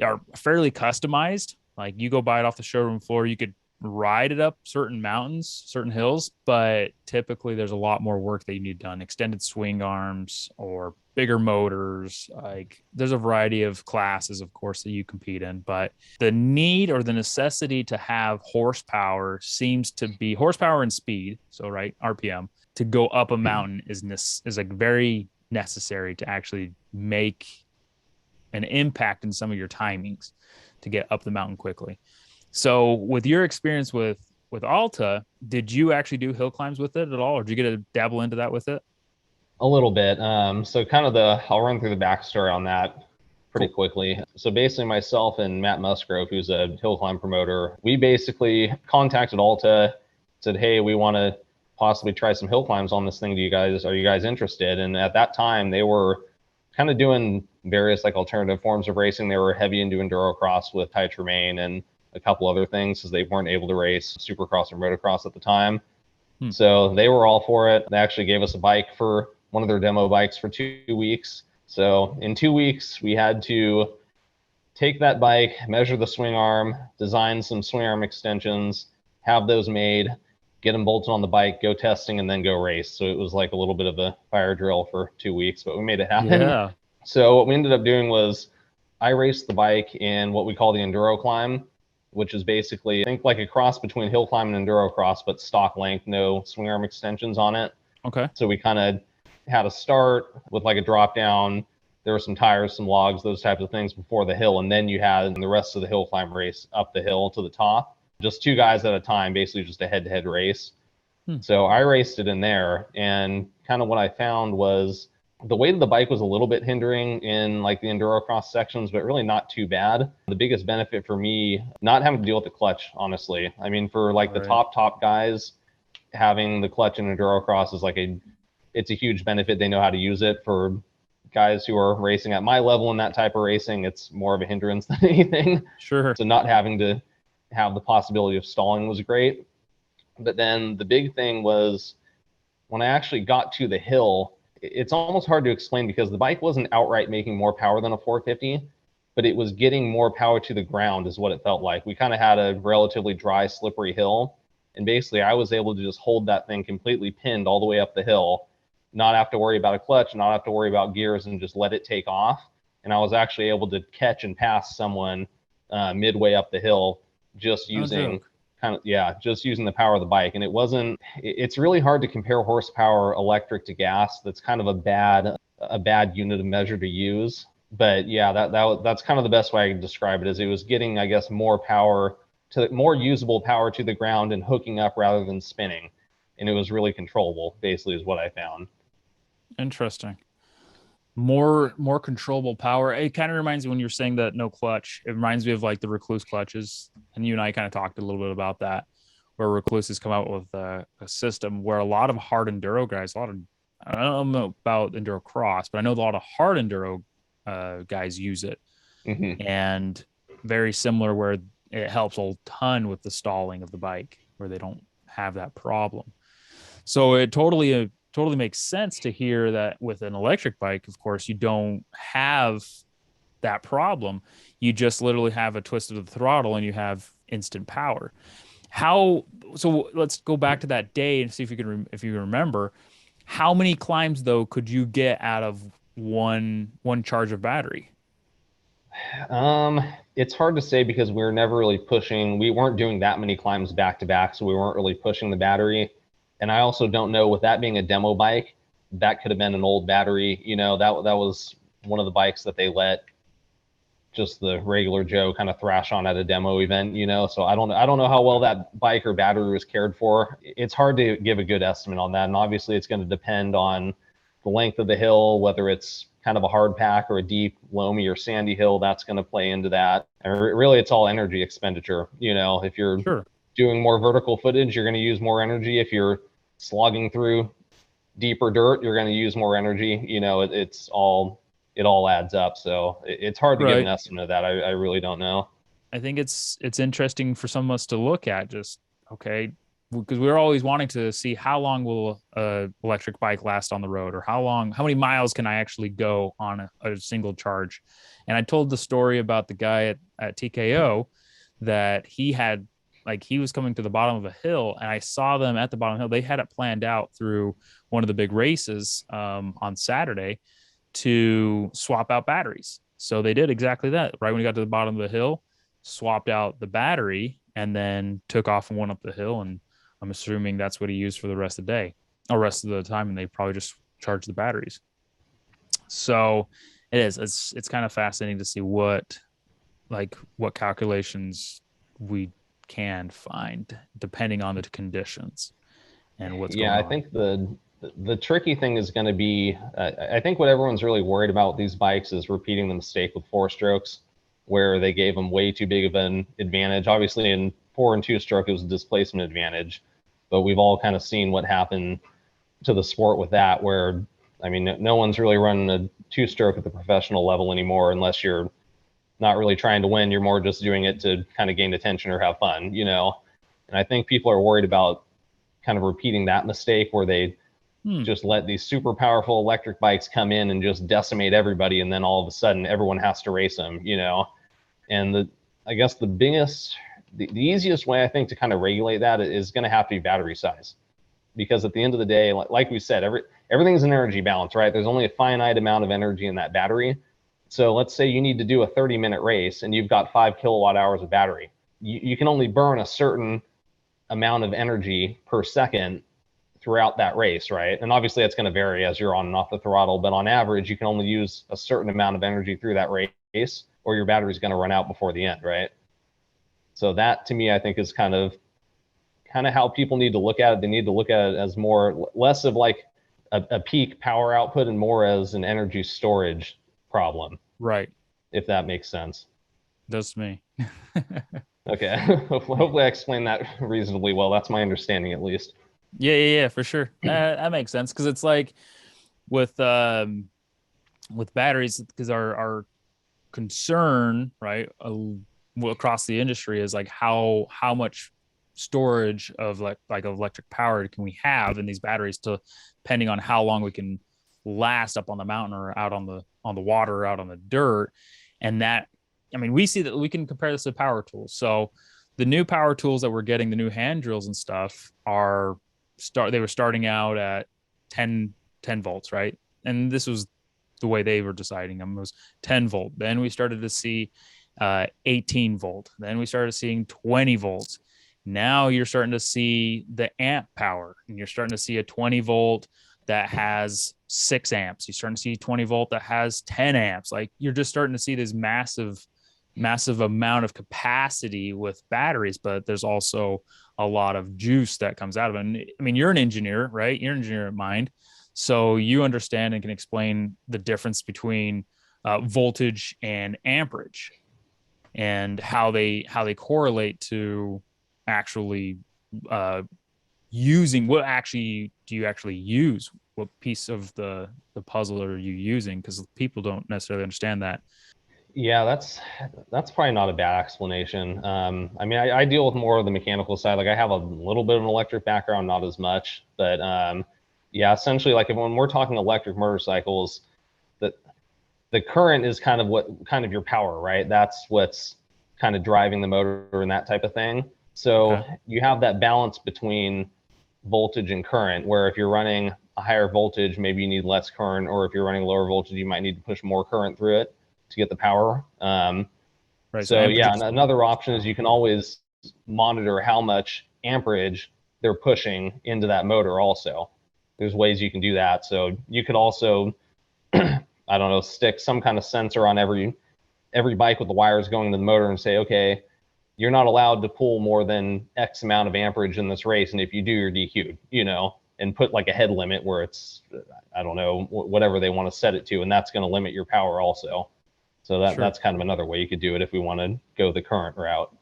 are fairly customized. Like you go buy it off the showroom floor, you could ride it up certain mountains, certain hills, but typically there's a lot more work that you need done. Extended swing arms or bigger motors. Like there's a variety of classes, of course, that you compete in, but the need or the necessity to have horsepower seems to be horsepower and speed. So right, RPM to go up a mountain is like very necessary to actually make an impact in some of your timings to get up the mountain quickly. So with your experience with Alta, did you actually do hill climbs with it at all, or did you get to dabble into that with it? A little bit. So kind of I'll run through the backstory on that pretty quickly. So basically myself and Matt Musgrove, who's a hill climb promoter, we basically contacted Alta, said, hey, we want to possibly try some hill climbs on this thing. Are you guys interested? And at that time they were kind of doing various like alternative forms of racing. They were heavy into endurocross with Ty Tremaine and a couple other things because they weren't able to race supercross or motocross at the time. So they were all for it. They actually gave us a bike for one of their demo bikes for 2 weeks. So in 2 weeks, we had to take that bike, measure the swing arm, design some swing arm extensions, have those made, get them bolted on the bike, go testing, and then go race. So it was like a little bit of a fire drill for 2 weeks, but we made it happen. Yeah. So what we ended up doing was I raced the bike in what we call the enduro climb, which is basically, think like a cross between hill climb and enduro cross, but stock length, no swing arm extensions on it. Okay. So we kind of had a start with like a drop down. There were some tires, some logs, those types of things before the hill. And then you had the rest of the hill climb race up the hill to the top, just 2 guys at a time, basically just a head-to-head race. So I raced it in there. And kind of what I found was the weight of the bike was a little bit hindering in like the enduro cross sections, but really not too bad. The biggest benefit for me, not having to deal with the clutch, honestly. I mean, for like the top guys, having the clutch in enduro cross is like it's a huge benefit. They know how to use it. For guys who are racing at my level in that type of racing, it's more of a hindrance than anything. Sure. So not having to have the possibility of stalling was great. But then the big thing was when I actually got to the hill, it's almost hard to explain because the bike wasn't outright making more power than a 450, but it was getting more power to the ground is what it felt like. We kind of had a relatively dry, slippery hill. And basically I was able to just hold that thing completely pinned all the way up the hill, not have to worry about a clutch, not have to worry about gears, and just let it take off. And I was actually able to catch and pass someone midway up the hill just using just using the power of the bike. And it's really hard to compare horsepower electric to gas. That's kind of a bad unit of measure to use. But yeah, that's kind of the best way I can describe it, is it was getting, I guess, more usable power to the ground and hooking up rather than spinning. And it was really controllable, basically, is what I found. Interesting. More controllable power. It kind of reminds me, when you're saying that no clutch, it reminds me of like the Recluse clutches. And you and I kind of talked a little bit about that, where Recluse has come out with a system where a lot of hard enduro guys, I don't know about enduro cross, but I know a lot of hard enduro guys use it. And very similar, where it helps a ton with the stalling of the bike, where they don't have that problem. So it totally makes sense to hear that with an electric bike, of course, you don't have that problem. You just literally have a twist of the throttle and you have instant power. So let's go back to that day and see if you remember, how many climbs though could you get out of one charge of battery? It's hard to say because we weren't doing that many climbs back to back, so we weren't really pushing the battery. And I also don't know, with that being a demo bike, that could have been an old battery. That was one of the bikes that they let just the regular Joe kind of thrash on at a demo event, so I don't know how well that bike or battery was cared for. It's hard to give a good estimate on that. And obviously it's going to depend on the length of the hill, whether it's kind of a hard pack or a deep, loamy or sandy hill. That's going to play into that. And really, it's all energy expenditure. If you're doing more vertical footage, you're going to use more energy. If you're slogging through deeper dirt, you're going to use more energy. It all adds up. So it's hard to give an estimate of that. I really don't know. I think it's interesting for some of us to look at. Just okay, because we're always wanting to see how long will a electric bike last on the road, or how many miles can I actually go on a single charge. And I told the story about the guy at TKO that he had, like, he was coming to the bottom of a hill, and I saw them at the bottom of the hill. They had it planned out through one of the big races on Saturday to swap out batteries. So they did exactly that. Right when we got to the bottom of the hill, swapped out the battery, and then took off and went up the hill. And I'm assuming that's what he used for the rest of the day or rest of the time. And they probably just charged the batteries. So it's kind of fascinating to see what calculations we can find depending on the conditions and what's Yeah, going I on. think the tricky thing is going to be, I think what everyone's really worried about with these bikes is repeating the mistake with four strokes, where they gave them way too big of an advantage. Obviously, in four and two stroke, it was a displacement advantage, but we've all kind of seen what happened to the sport with that, where, I mean, no one's really running a two stroke at the professional level anymore unless you're not really trying to win. You're more just doing it to kind of gain attention or have fun, you know? And I think people are worried about kind of repeating that mistake where they just let these super powerful electric bikes come in and just decimate everybody, and then all of a sudden everyone has to race them, you know? And I guess the easiest way I think to kind of regulate that is going to have to be battery size, because at the end of the day, like we said, everything's an energy balance, right? There's only a finite amount of energy in that battery. So let's say you need to do a 30-minute race and you've got 5 kilowatt hours of battery. You can only burn a certain amount of energy per second throughout that race, right? And obviously that's going to vary as you're on and off the throttle, but on average, you can only use a certain amount of energy through that race, or your battery's going to run out before the end, right? So that, to me, I think is kind of how people need to look at it. They need to look at it as less of like a peak power output and more as an energy storage problem. Right. If that makes sense. Does to me. Okay. Hopefully I explained that reasonably well. That's my understanding, at least. Yeah, for sure. That makes sense, because it's like with batteries, because our concern, right, across the industry is like how much storage of like electric power can we have in these batteries, to depending on how long we can last up on the mountain or out on the water or out on the dirt. And that, I mean, we see that we can compare this to power tools. So the new power tools that we're getting, the new hand drills and stuff, they were starting out at 10 volts, right? And this was the way they were deciding them, was 10 volt. Then we started to see 18 volt. Then we started seeing 20 volts. Now you're starting to see the amp power, and you're starting to see a 20 volt that has 6 amps. You're starting to see 20 volt that has 10 amps. Like, you're just starting to see this massive amount of capacity with batteries, but there's also a lot of juice that comes out of it. And I mean, you're an engineer, right? You're an engineer at Mind. So you understand and can explain the difference between voltage and amperage, and how they correlate to actually using, what actually do you actually use, what piece of the puzzle are you using, because people don't necessarily understand that. Yeah, that's probably not a bad explanation. I mean, I deal with more of the mechanical side. Like, I have a little bit of an electric background, not as much, but yeah, essentially, like, when we're talking electric motorcycles, the current is kind of your power, right? That's what's kind of driving the motor and that type of thing. So Okay. you have that balance between voltage and current, where if you're running a higher voltage, maybe you need less current, or if you're running lower voltage, you might need to push more current through it to get the power. Right. So So amperage yeah, is, another option is you can always monitor how much amperage they're pushing into that motor also. There's ways you can do that. So you could also, I don't know, stick some kind of sensor on every bike with the wires going to the motor and say, okay, you're not allowed to pull more than X amount of amperage in this race, and if you do, you're DQ'd, you know, and put like a head limit where it's, I don't know, whatever they want to set it to, and that's going to limit your power also. So sure. that's kind of another way you could do it if we want to go the current route.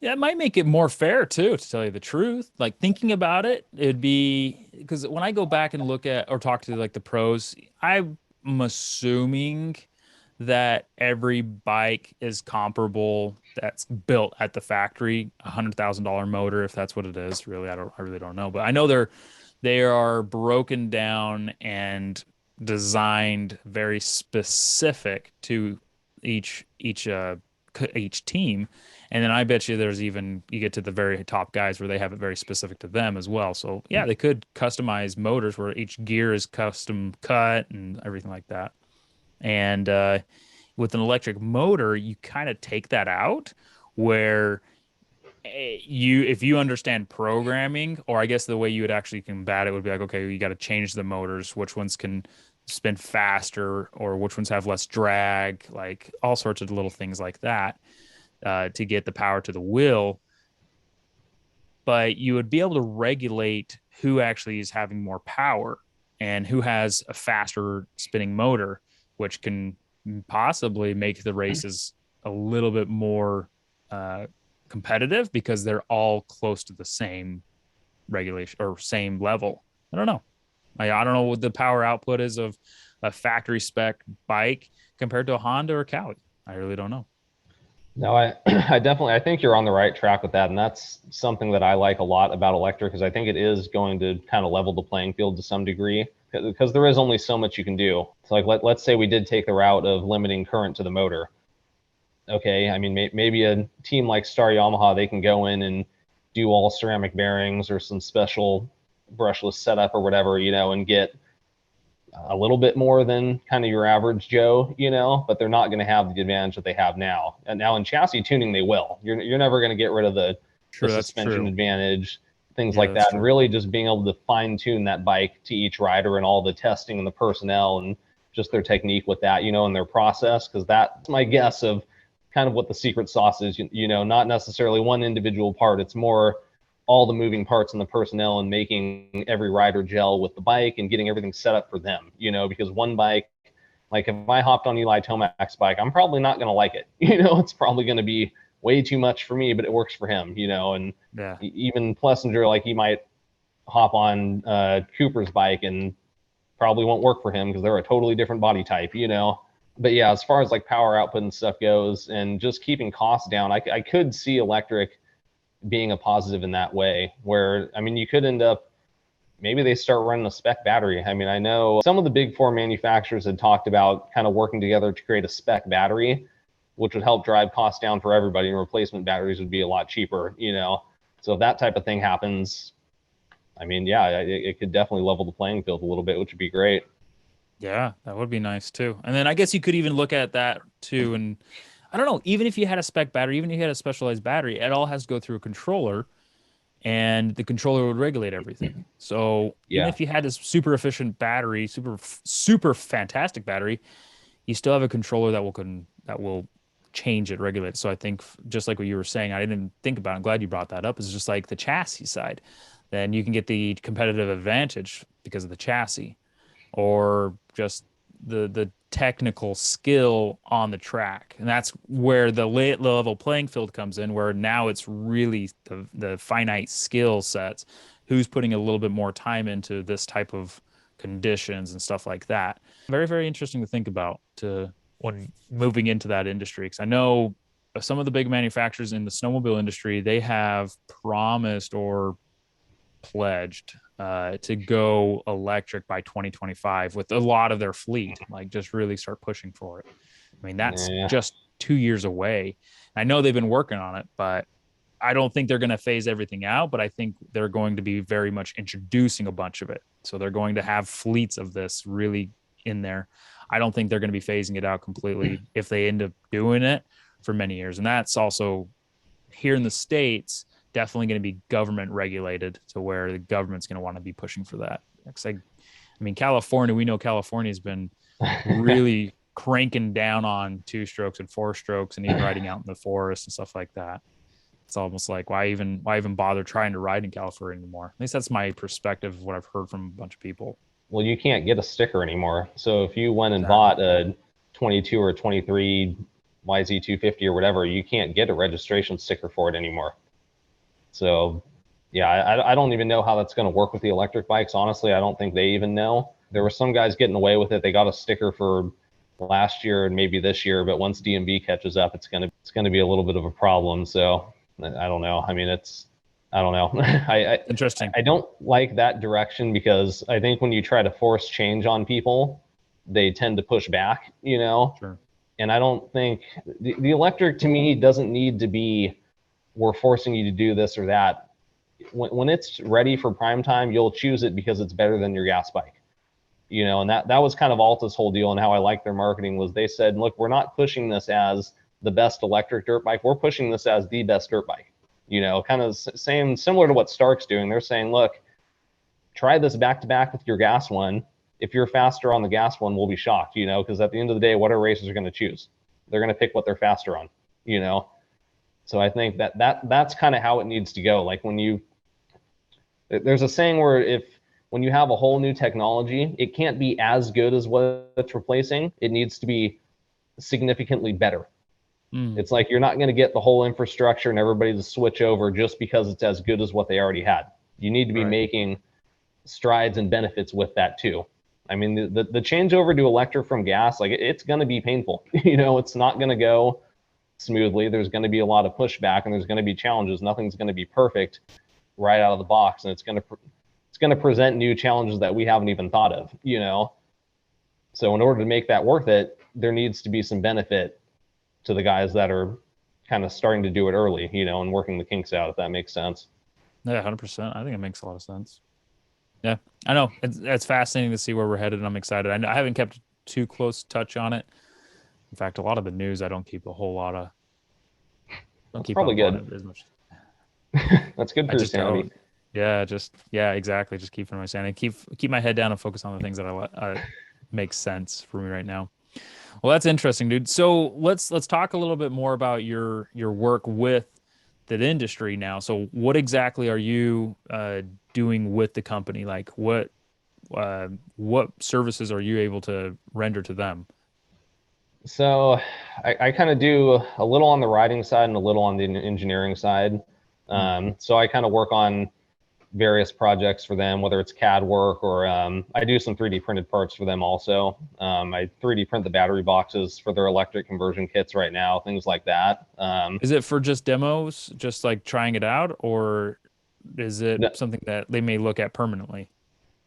Yeah, it might make it more fair too, to tell you the truth. Like, thinking about it, it'd be, because when I go back and look at or talk to like the pros, I'm assuming that every bike is comparable that's built at the factory, $100,000 motor, if that's what it is. Really, I really don't know, but I know they are broken down and designed very specific to each team. And then I bet you there's even, you get to the very top guys where they have it very specific to them as well. So yeah, they could customize motors where each gear is custom cut and everything like that. And with an electric motor, you kind of take that out where if you understand programming, or I guess the way you would actually combat it would be like, okay, you got to change the motors, which ones can spin faster or which ones have less drag, like all sorts of little things like that, to get the power to the wheel. But you would be able to regulate who actually is having more power and who has a faster spinning motor, which can possibly make the races a little bit more competitive because they're all close to the same regulation or same level. I don't know. I don't know what the power output is of a factory spec bike compared to a Honda or a Cali. I really don't know. No, I think you're on the right track with that. And that's something that I like a lot about electric, because I think it is going to kind of level the playing field to some degree, because there is only so much you can do. So like, let's say we did take the route of limiting current to the motor. Okay, I mean, maybe a team like Star Yamaha, they can go in and do all ceramic bearings or some special brushless setup or whatever, and get a little bit more than kind of your average Joe, but they're not going to have the advantage that they have now. And now in chassis tuning, they will. You're never going to get rid of the suspension advantage, things like that. And really just being able to fine tune that bike to each rider and all the testing and the personnel and just their technique with that, and their process, because that's my guess of kind of what the secret sauce is, not necessarily one individual part. It's more all the moving parts and the personnel and making every rider gel with the bike and getting everything set up for them, because one bike, like if I hopped on Eli Tomac's bike, I'm probably not going to like it. It's probably going to be way too much for me, but it works for him, and even Plessinger, like he might hop on Cooper's bike and probably won't work for him because they're a totally different body type, But yeah, as far as like power output and stuff goes and just keeping costs down, I could see electric being a positive in that way, where, I mean, you could end up, maybe they start running a spec battery. I mean, I know some of the big four manufacturers had talked about kind of working together to create a spec battery, which would help drive costs down for everybody, and replacement batteries would be a lot cheaper, So if that type of thing happens, I mean, yeah, it could definitely level the playing field a little bit, which would be great. Yeah, that would be nice too. And then I guess you could even look at that too. And I don't know, even if you had a spec battery, even if you had a specialized battery, it all has to go through a controller, and the controller would regulate everything. So even if you had this super efficient battery, super fantastic battery, you still have a controller that will change it, regulate it. So I think just like what you were saying, I didn't think about it. I'm glad you brought that up. It's just like the chassis side. Then you can get the competitive advantage because of the chassis, or just the technical skill on the track. And that's where the level playing field comes in, where now it's really the finite skill sets, who's putting a little bit more time into this type of conditions and stuff like that. Very, very interesting to think about when moving into that industry, because I know some of the big manufacturers in the snowmobile industry, they have promised or pledged to go electric by 2025 with a lot of their fleet, like just really start pushing for it. I mean, that's just 2 years away. I know they've been working on it, but I don't think they're going to phase everything out, but I think they're going to be very much introducing a bunch of it. So they're going to have fleets of this really in there. I don't think they're going to be phasing it out completely if they end up doing it for many years. And that's also here in the States, definitely going to be government regulated, to where the government's going to want to be pushing for that. I mean, California, we know California's been really cranking down on 2-strokes and 4-strokes and even riding out in the forest and stuff like that. It's almost like, why even bother trying to ride in California anymore? At least that's my perspective of what I've heard from a bunch of people. Well, you can't get a sticker anymore. So if you went and bought a 22 or 23 YZ250 or whatever, you can't get a registration sticker for it anymore. So yeah, I don't even know how that's going to work with the electric bikes. Honestly, I don't think they even know. There were some guys getting away with it. They got a sticker for last year and maybe this year, but once DMV catches up, it's gonna be a little bit of a problem. So I don't know. I mean, I don't know. Interesting. I don't like that direction, because I think when you try to force change on people, they tend to push back, you know? Sure. And I don't think the electric, to me, doesn't need to be, we're forcing you to do this or that. When it's ready for prime time, you'll choose it because it's better than your gas bike. You know, and that was kind of Alta's whole deal, and how I like their marketing was they said, look, we're not pushing this as the best electric dirt bike. We're pushing this as the best dirt bike. You know, kind of similar to what Stark's doing. They're saying, look, try this back to back with your gas one. If you're faster on the gas one, we'll be shocked, you know, because at the end of the day, what are racers are going to choose? They're going to pick what they're faster on, you know? So I think that's kind of how it needs to go. Like there's a saying where when you have a whole new technology, it can't be as good as what it's replacing. It needs to be significantly better. It's like you're not going to get the whole infrastructure and everybody to switch over just because it's as good as what they already had. You need to be making strides and benefits with that too. I mean, the changeover to electric from gas, like it's going to be painful. You know, it's not going to go smoothly. There's going to be a lot of pushback and there's going to be challenges. Nothing's going to be perfect right out of the box, and it's going to present new challenges that we haven't even thought of, you know? So in order to make that worth it, there needs to be some benefit to the guys that are kind of starting to do it early, you know, and working the kinks out, if that makes sense. Yeah, 100%. I think it makes a lot of sense. Yeah, I know. It's fascinating to see where we're headed, and I'm excited. I haven't kept too close touch on it. In fact, a lot of the news I don't keep a whole lot of. Don't keep probably good. On it as much. That's good for your sanity. Yeah, exactly. Just keeping my sanity. Keep my head down and focus on the things that I make sense for me right now. Well, that's interesting, dude. So let's talk a little bit more about your work with the industry now. So what exactly are you doing with the company? Like what services are you able to render to them? So I kind of do a little on the riding side and a little on the engineering side. So I kind of work on various projects for them, whether it's CAD work or I do some 3D printed parts for them also. I 3D print the battery boxes for their electric conversion kits right now, things like that. Is it for just demos, just like trying it out, or is it something that they may look at permanently?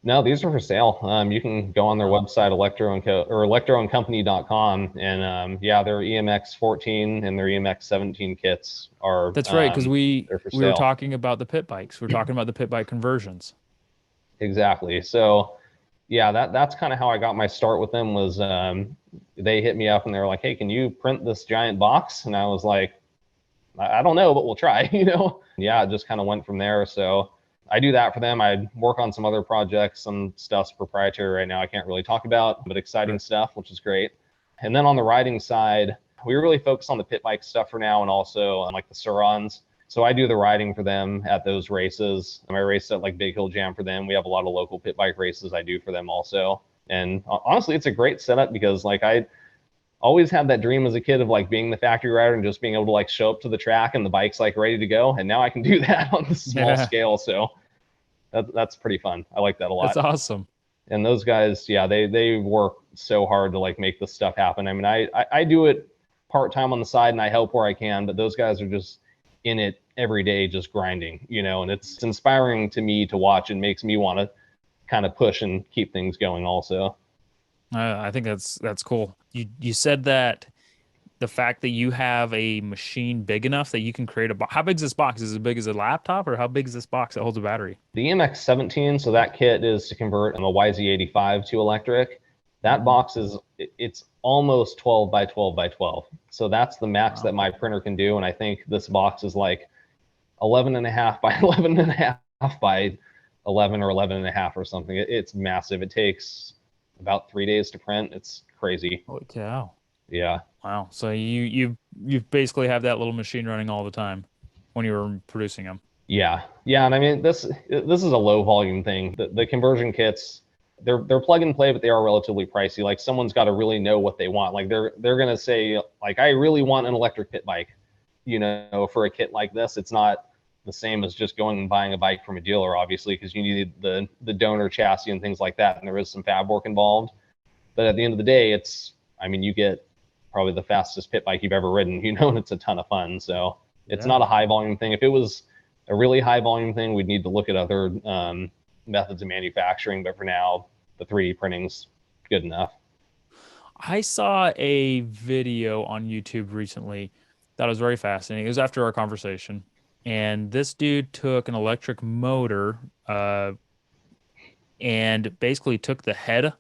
No, these are for sale. You can go on their website, electroandcompany.com, and yeah, their EMX 14 and their EMX 17 kits are. That's right, because we were talking about the pit bikes. We're talking about the pit bike conversions. Exactly. So, yeah, that's kind of how I got my start with them. Was they hit me up and they were like, "Hey, can you print this giant box?" And I was like, "I don't know, but we'll try." You know? Yeah, it just kind of went from there. So. I do that for them. I work on some other projects. Some stuff's proprietary right now I can't really talk about, but exciting stuff, which is great. And then on the riding side, we really focus on the pit bike stuff for now, and also on like the Surons. So I do the riding for them at those races. I race at like Big Hill Jam for them. We have a lot of local pit bike races I do for them also. And honestly, it's a great setup because like I always had that dream as a kid of like being the factory rider and just being able to like show up to the track and the bike's like ready to go. And now I can do that on this small scale. So that's pretty fun. I like that a lot. That's awesome. And those guys, yeah, they work so hard to like make this stuff happen. I mean, I do it part-time on the side and I help where I can, but those guys are just in it every day, just grinding, you know, and it's inspiring to me to watch and makes me want to kind of push and keep things going also. I think that's cool. You said that the fact that you have a machine big enough that you can create a box. How big is this box? Is it as big as a laptop, or how big is this box that holds a battery? The EMX 17, so that kit is to convert a YZ85 to electric. That box it's almost 12 by 12 by 12. So that's the max that my printer can do. And I think this box is like 11.5 by 11.5 by 11 or 11.5 or something. It's massive. It takes about 3 days to print. It's crazy. Holy cow. Yeah. Wow. So you basically have that little machine running all the time when you were producing them. Yeah. Yeah. And I mean, this is a low volume thing. The conversion kits, they're plug and play, but they are relatively pricey. Like someone's got to really know what they want. Like they're going to say like, I really want an electric pit bike, you know, for a kit like this. It's not the same as just going and buying a bike from a dealer, obviously, because you need the donor chassis and things like that. And there is some fab work involved. But at the end of the day, it's I mean, you get probably the fastest pit bike you've ever ridden, and it's a ton of fun. So it's Yeah. not a high volume thing. If it was a really high volume thing, we'd need to look at other methods of manufacturing. But for now, the 3D printing's good enough. I saw a video on YouTube recently that was very fascinating. It was after our conversation, and this dude took an electric motor, and basically took the head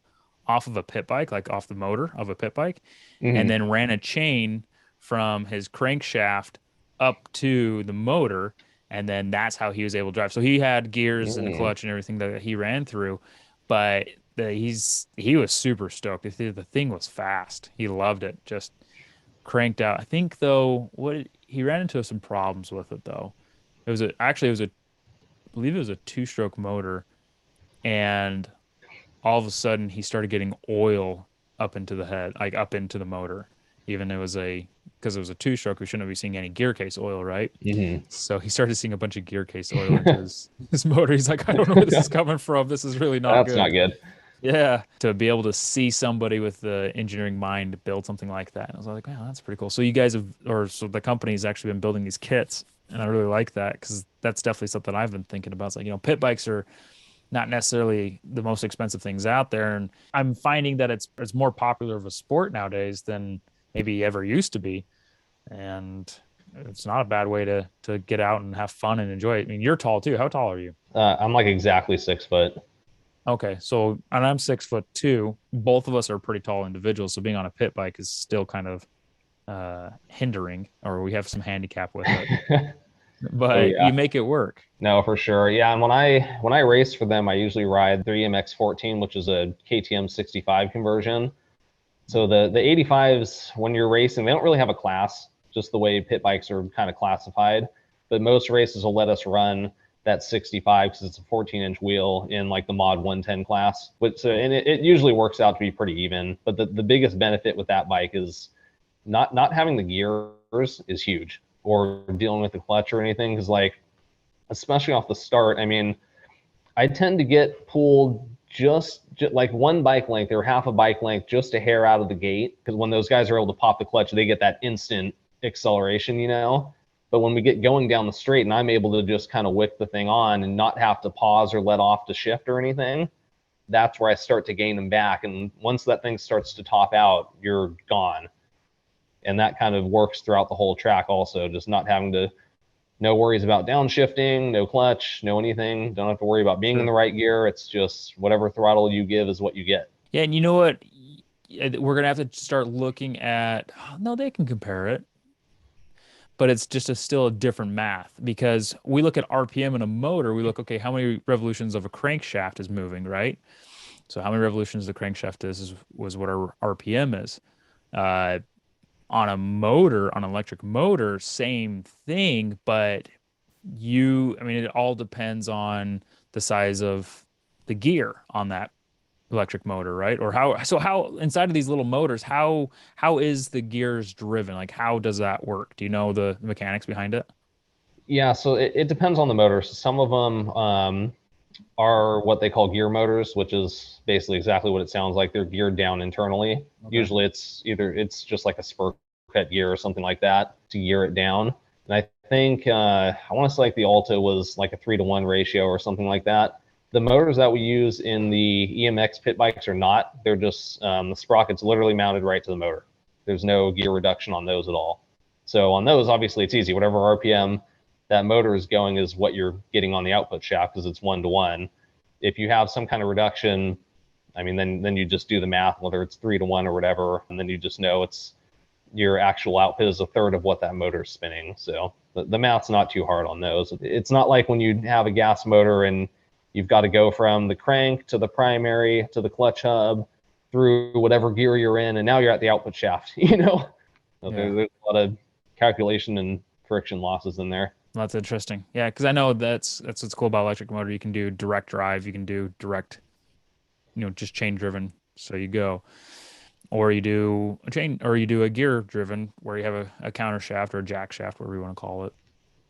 off of a pit bike, like off the motor of a pit bike, and Mm-hmm. then ran a chain from his crankshaft up to the motor, and then that's how he was able to drive. So he had gears and a Mm-hmm. clutch and everything that he ran through, but he was super stoked. The thing was fast. He loved it. Just cranked out. I think though, he ran into some problems with it though. It was a I believe it was a two-stroke motor, and all of a sudden he started getting oil up into the head, like up into the motor. Even it was a because it was a two-stroke, we shouldn't be seeing any gear case oil, right? Mm-hmm. So he started seeing a bunch of gear case oil into his motor. He's like, I don't know where this is coming from. This is really not That's not good. good. Yeah, to be able to see somebody with the engineering mind build something like that. And I was like, wow, that's pretty cool. So you guys have, or so the company's actually been building these kits, and I really like that because that's definitely something I've been thinking about. It's like, pit bikes are not necessarily the most expensive things out there, and I'm finding that it's more popular of a sport nowadays than maybe ever used to be, and it's not a bad way to get out and have fun and enjoy it. I mean, you're tall too. How tall are you? I'm like exactly 6 foot. Okay, so and I'm 6'2". Both of us are pretty tall individuals, so being on a pit bike is still kind of hindering, or we have some handicap with it. Oh But yeah. you make it work. No, for sure. Yeah, and when I race for them, I usually ride the EMX14, which is a KTM 65 conversion. So the 85s, when you're racing, they don't really have a class, just the way pit bikes are kind of classified. But most races will let us run that 65 because it's a 14-inch wheel in like the mod 110 class. But so and it usually works out to be pretty even. But the biggest benefit with that bike is not having the gears is huge, or dealing with the clutch or anything. Because like, especially off the start, I mean, I tend to get pulled just like one bike length or half a bike length, just a hair out of the gate. Because when those guys are able to pop the clutch, they get that instant acceleration. But when we get going down the straight and I'm able to just kind of whip the thing on and not have to pause or let off to shift or anything, that's where I start to gain them back. And once that thing starts to top out, you're gone. And that kind of works throughout the whole track also, just not having to, no worries about downshifting, no clutch, no anything. Don't have to worry about being in Sure. the right gear. It's just whatever throttle you give is what you get. Yeah, and you know what? We're gonna have to start looking at. No, they can compare it, but it's just still a different math because we look at RPM in a motor. We look, okay, how many revolutions of a crankshaft is moving, right? So how many revolutions the crankshaft was what our RPM is. Uh, on a motor, on an electric motor, same thing, but I mean, it all depends on the size of the gear on that electric motor, right? Or how inside of these little motors, how is the gears driven? Like how does that work? Do you know the mechanics behind it? Yeah, so it depends on the motor. So some of them are what they call gear motors, which is basically exactly what it sounds like. They're geared down internally. Okay. Usually it's just like a spur pet gear or something like that to gear it down. And I think I want to say like the Alta was like a 3-to-1 ratio or something like that. The motors that we use in the EMX pit bikes are not. They're just the sprocket's literally mounted right to the motor. There's no gear reduction on those at all. So on those, obviously it's easy. Whatever RPM that motor is going is what you're getting on the output shaft because it's 1-to-1. If you have some kind of reduction, I mean, then you just do the math, whether it's 3-to-1 or whatever, and then you just know it's your actual output is a third of what that motor is spinning. So the math's not too hard on those. It's not like when you have a gas motor and you've got to go from the crank to the primary to the clutch hub through whatever gear you're in, and now you're at the output shaft. So Yeah. there's a lot of calculation and friction losses in there. That's interesting. Yeah, because I know that's what's cool about electric motor. You can do direct drive, you can do direct, just chain driven. So you go. Or you do a chain, or you do a gear driven where you have a counter shaft or a jack shaft, whatever you want to call it,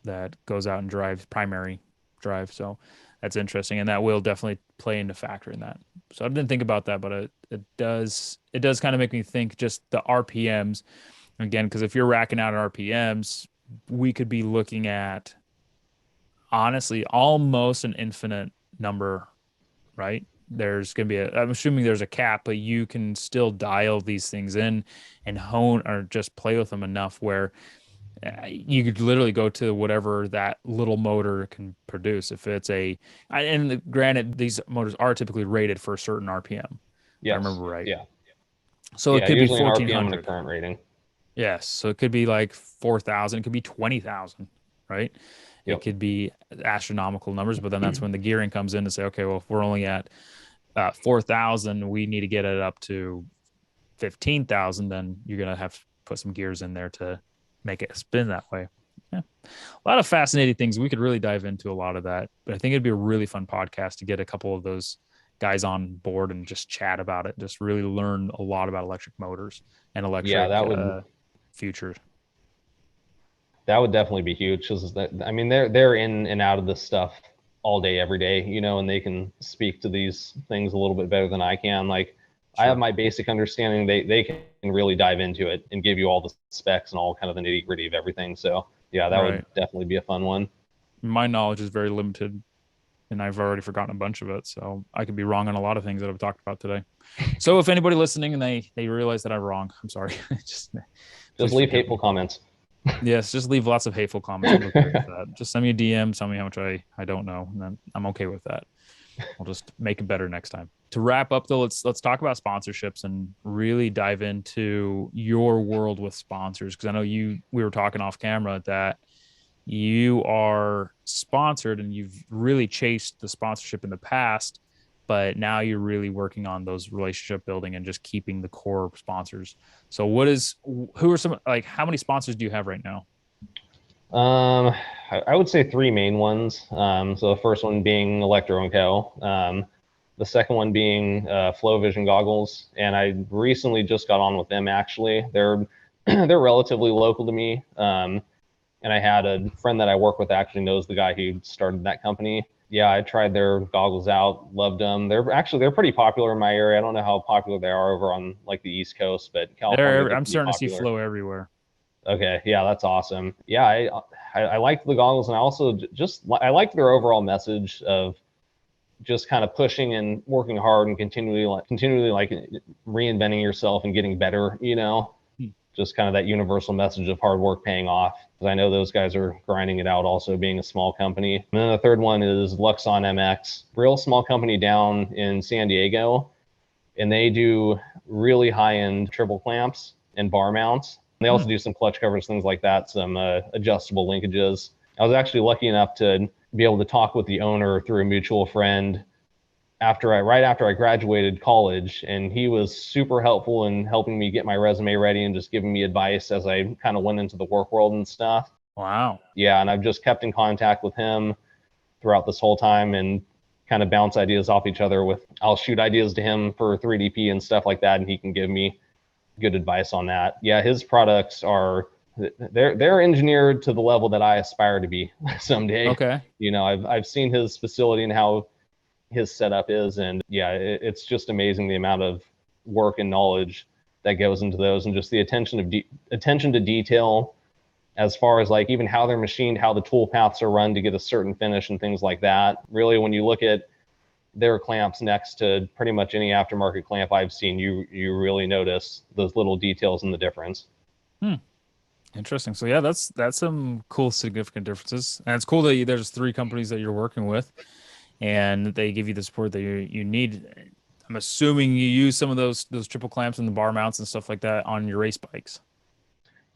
that goes out and drives primary drive. So That's interesting, and that will definitely play into factor in that. So I didn't think about that, but it does kind of make me think just the RPMs again, because if you're racking out RPMs, we could be looking at honestly almost an infinite number, right? There's going to be I'm assuming there's a cap, but you can still dial these things in and hone or just play with them enough where you could literally go to whatever that little motor can produce. If it's and granted, these motors are typically rated for a certain RPM, if I Yes. remember right. Yeah. So it Yeah. could be Usually an RPM and a 1400. current rating. Yes. So it could be like 4,000. It could be 20,000, right? It Yep. could be astronomical numbers, but then that's when the gearing comes in to say, okay, well, if we're only at 4,000, we need to get it up to 15,000. Then you're going to have to put some gears in there to make it spin that way. Yeah. A lot of fascinating things. We could really dive into a lot of that, but I think it'd be a really fun podcast to get a couple of those guys on board and just chat about it, just really learn a lot about electric motors and Yeah, electric future. that would definitely be huge. Because I mean, they're in and out of this stuff all day, every day, you know, and they can speak to these things a little bit better than I can. Like, I have Sure. my basic understanding. They can really dive into it and give you all the specs and all kind of the nitty gritty of everything. So yeah, that would Right. definitely be a fun one. My knowledge is very limited and I've already forgotten a bunch of it. So I could be wrong on a lot of things that I've talked about today. So if anybody listening and they realize that I'm wrong, I'm sorry. Just Just please leave forgive hateful me. comments. Yes, just leave lots of hateful comments. I'm okay with that. Just send me a DM, tell me how much I don't know, and then I'm okay with that. I'll just make it better next time. To wrap up though, let's talk about sponsorships and really dive into your world with sponsors because I know we were talking off camera that you are sponsored and you've really chased the sponsorship in the past, but now you're really working on those relationship building and just keeping the core sponsors. So who are some, like, how many sponsors do you have right now? Um, I would say three main ones. So the first one being Electro & Co. The second one being Flow Vision Goggles, and I recently just got on with them. Actually, they're they're relatively local to me, and I had a friend that I work with actually knows the guy who started that company. Yeah, I tried their goggles out, loved them. They're pretty popular in my area. I don't know how popular they are over on like the East Coast, but California they're I'm pretty starting to see popular. Flow everywhere. Okay, yeah, that's awesome. Yeah, I liked the goggles, and I also just I liked their overall message of just kind of pushing and working hard and continually like reinventing yourself and getting better. You know, Hmm. just kind of that universal message of hard work paying off. Because I know those guys are grinding it out, also being a small company. And then the third one is Luxon MX, real small company down in San Diego, and they do really high-end triple clamps and bar mounts. They Hmm. also do some clutch covers, things like that, some adjustable linkages. I was actually lucky enough to be able to talk with the owner through a mutual friend right after I graduated college, and he was super helpful in helping me get my resume ready and just giving me advice as I kind of went into the work world and stuff. Wow. Yeah, and I've just kept in contact with him throughout this whole time and kind of bounce ideas off each other I'll shoot ideas to him for 3DP and stuff like that, and he can give me good advice on that. Yeah, his products they're engineered to the level that I aspire to be someday. Okay. You know, I've seen his facility and how his setup is, and yeah, it's just amazing the amount of work and knowledge that goes into those, and just the attention to detail as far as like even how they're machined, how the tool paths are run to get a certain finish and things like that. Really, when you look at their clamps next to pretty much any aftermarket clamp I've seen, you really notice those little details and the difference. Hmm. Interesting. So yeah, that's some cool significant differences. And it's cool that there's three companies that you're working with and they give you the support that you need. I'm assuming you use some of those triple clamps and the bar mounts and stuff like that on your race bikes.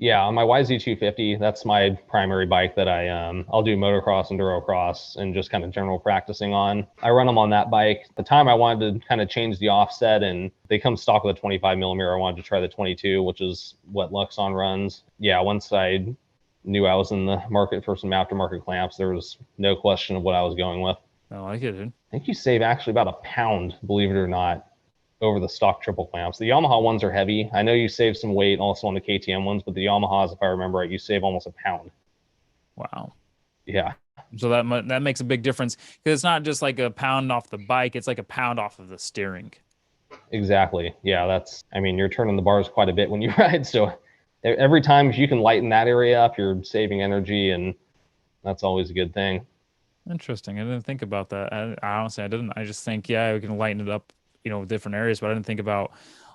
Yeah, on my YZ250, that's my primary bike that I'll do motocross and durocross and just kind of general practicing on. I run them on that bike. At the time I wanted to kind of change the offset, and they come stock with a 25 millimeter. I wanted to try the 22, which is what Luxon runs. Yeah, once I knew I was in the market for some aftermarket clamps, there was no question of what I was going with. I like it, dude. I think you save actually about a pound, believe it or not, over the stock triple clamps. The Yamaha ones are heavy. I know you save some weight also on the KTM ones, but the Yamahas, if I remember right, you save almost a pound. Wow. Yeah. So that makes a big difference because it's not just like a pound off the bike; it's like a pound off of the steering. Exactly. Yeah, I mean, you're turning the bars quite a bit when you ride. So every time if you can lighten that area up, you're saving energy, and that's always a good thing. Interesting. I didn't think about that. I honestly, I didn't. I just think, yeah, we can lighten it up, different areas, but I didn't think about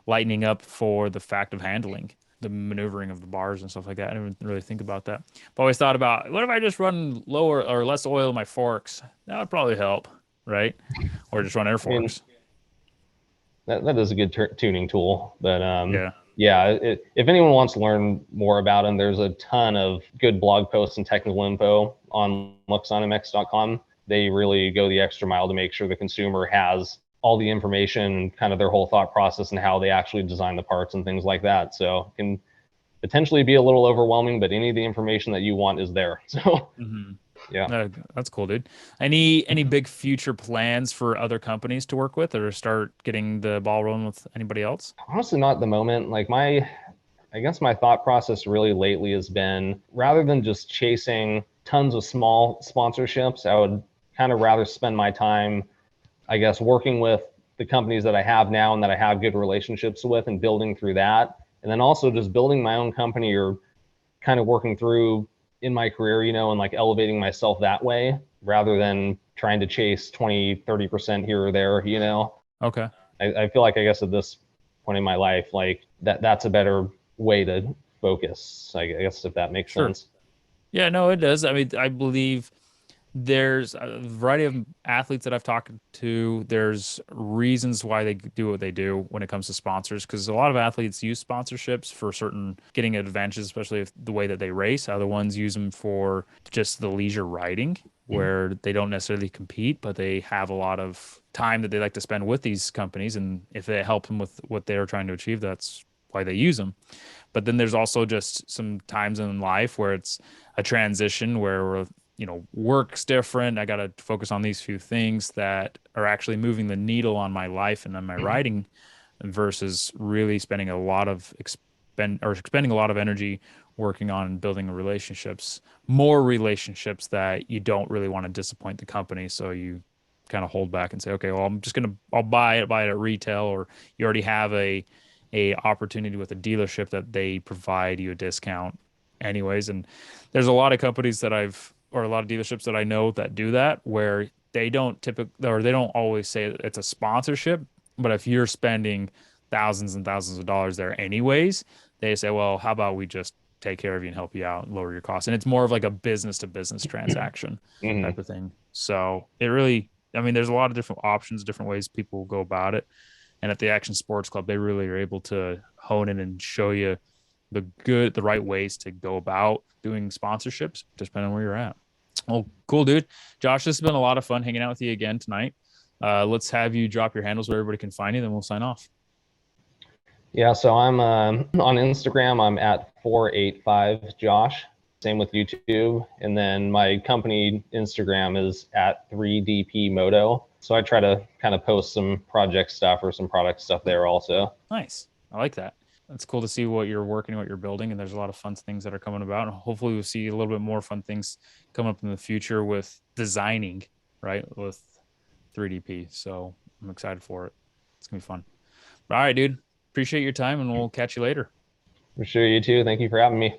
lightening up for the fact of handling, the maneuvering of the bars and stuff like that. I didn't really think about that. I've always thought about what if I just run lower or less oil in my forks? That would probably help, right? Or just run air I mean, forks. that is a good tuning tool. But Yeah. yeah, if anyone wants to learn more about them, there's a ton of good blog posts and technical info on luxonmx.com. They really go the extra mile to make sure the consumer has all the information, kind of their whole thought process and how they actually design the parts and things like that. So it can potentially be a little overwhelming, but any of the information that you want is there. So hmm yeah. That's cool, dude. Any big future plans for other companies to work with or start getting the ball rolling with anybody else? Honestly, not at the moment. Like I guess my thought process really lately has been rather than just chasing tons of small sponsorships, I would kind of rather spend my time, I guess, working with the companies that I have now and that I have good relationships with and building through that. And then also just building my own company or kind of working through in my career, and like elevating myself that way rather than trying to chase 20, 30% here or there. Okay. I feel like I guess at this point in my life, like that's a better way to focus. I guess if that makes Sure. sense. Yeah, no, it does. I mean, I believe there's a variety of athletes that I've talked to. There's reasons why they do what they do when it comes to sponsors, because a lot of athletes use sponsorships for certain getting advantages, especially if the way that they race. Other ones use them for just the leisure riding, where they don't necessarily compete, but they have a lot of time that they like to spend with these companies. And if they help them with what they're trying to achieve, that's why they use them. But then there's also just some times in life where it's a transition where work's different. I got to focus on these few things that are actually moving the needle on my life and on my writing versus really spending a lot of expending a lot of energy working on building more relationships that you don't really want to disappoint the company. So you kind of hold back and say, okay, well, I'll buy it at retail, or you already have a opportunity with a dealership that they provide you a discount anyways. And there's a lot of companies or a lot of dealerships that I know that do that where they don't always say it's a sponsorship, but if you're spending thousands and thousands of dollars there anyways, they say, well, how about we just take care of you and help you out and lower your costs. And it's more of like a business to business transaction type Mm-hmm. of thing. So it really, I mean, there's a lot of different options, different ways people go about it. And at the Action Sports Club, they really are able to hone in and show you the right ways to go about doing sponsorships, depending on where you're at. Oh, cool, dude. Josh, this has been a lot of fun hanging out with you again tonight. Let's have you drop your handles where everybody can find you, then we'll sign off. Yeah, so I'm on Instagram. I'm at 485 Josh. Same with YouTube, and then my company Instagram is at 3DP Moto. So I try to kind of post some project stuff or some product stuff there also. Nice. I like that. It's cool to see what you're working, what you're building, and there's a lot of fun things that are coming about. And hopefully, we'll see a little bit more fun things come up in the future with designing, right, with 3DP. So I'm excited for it. It's gonna be fun. All right, dude. Appreciate your time, and we'll catch you later. For sure, you too. Thank you for having me.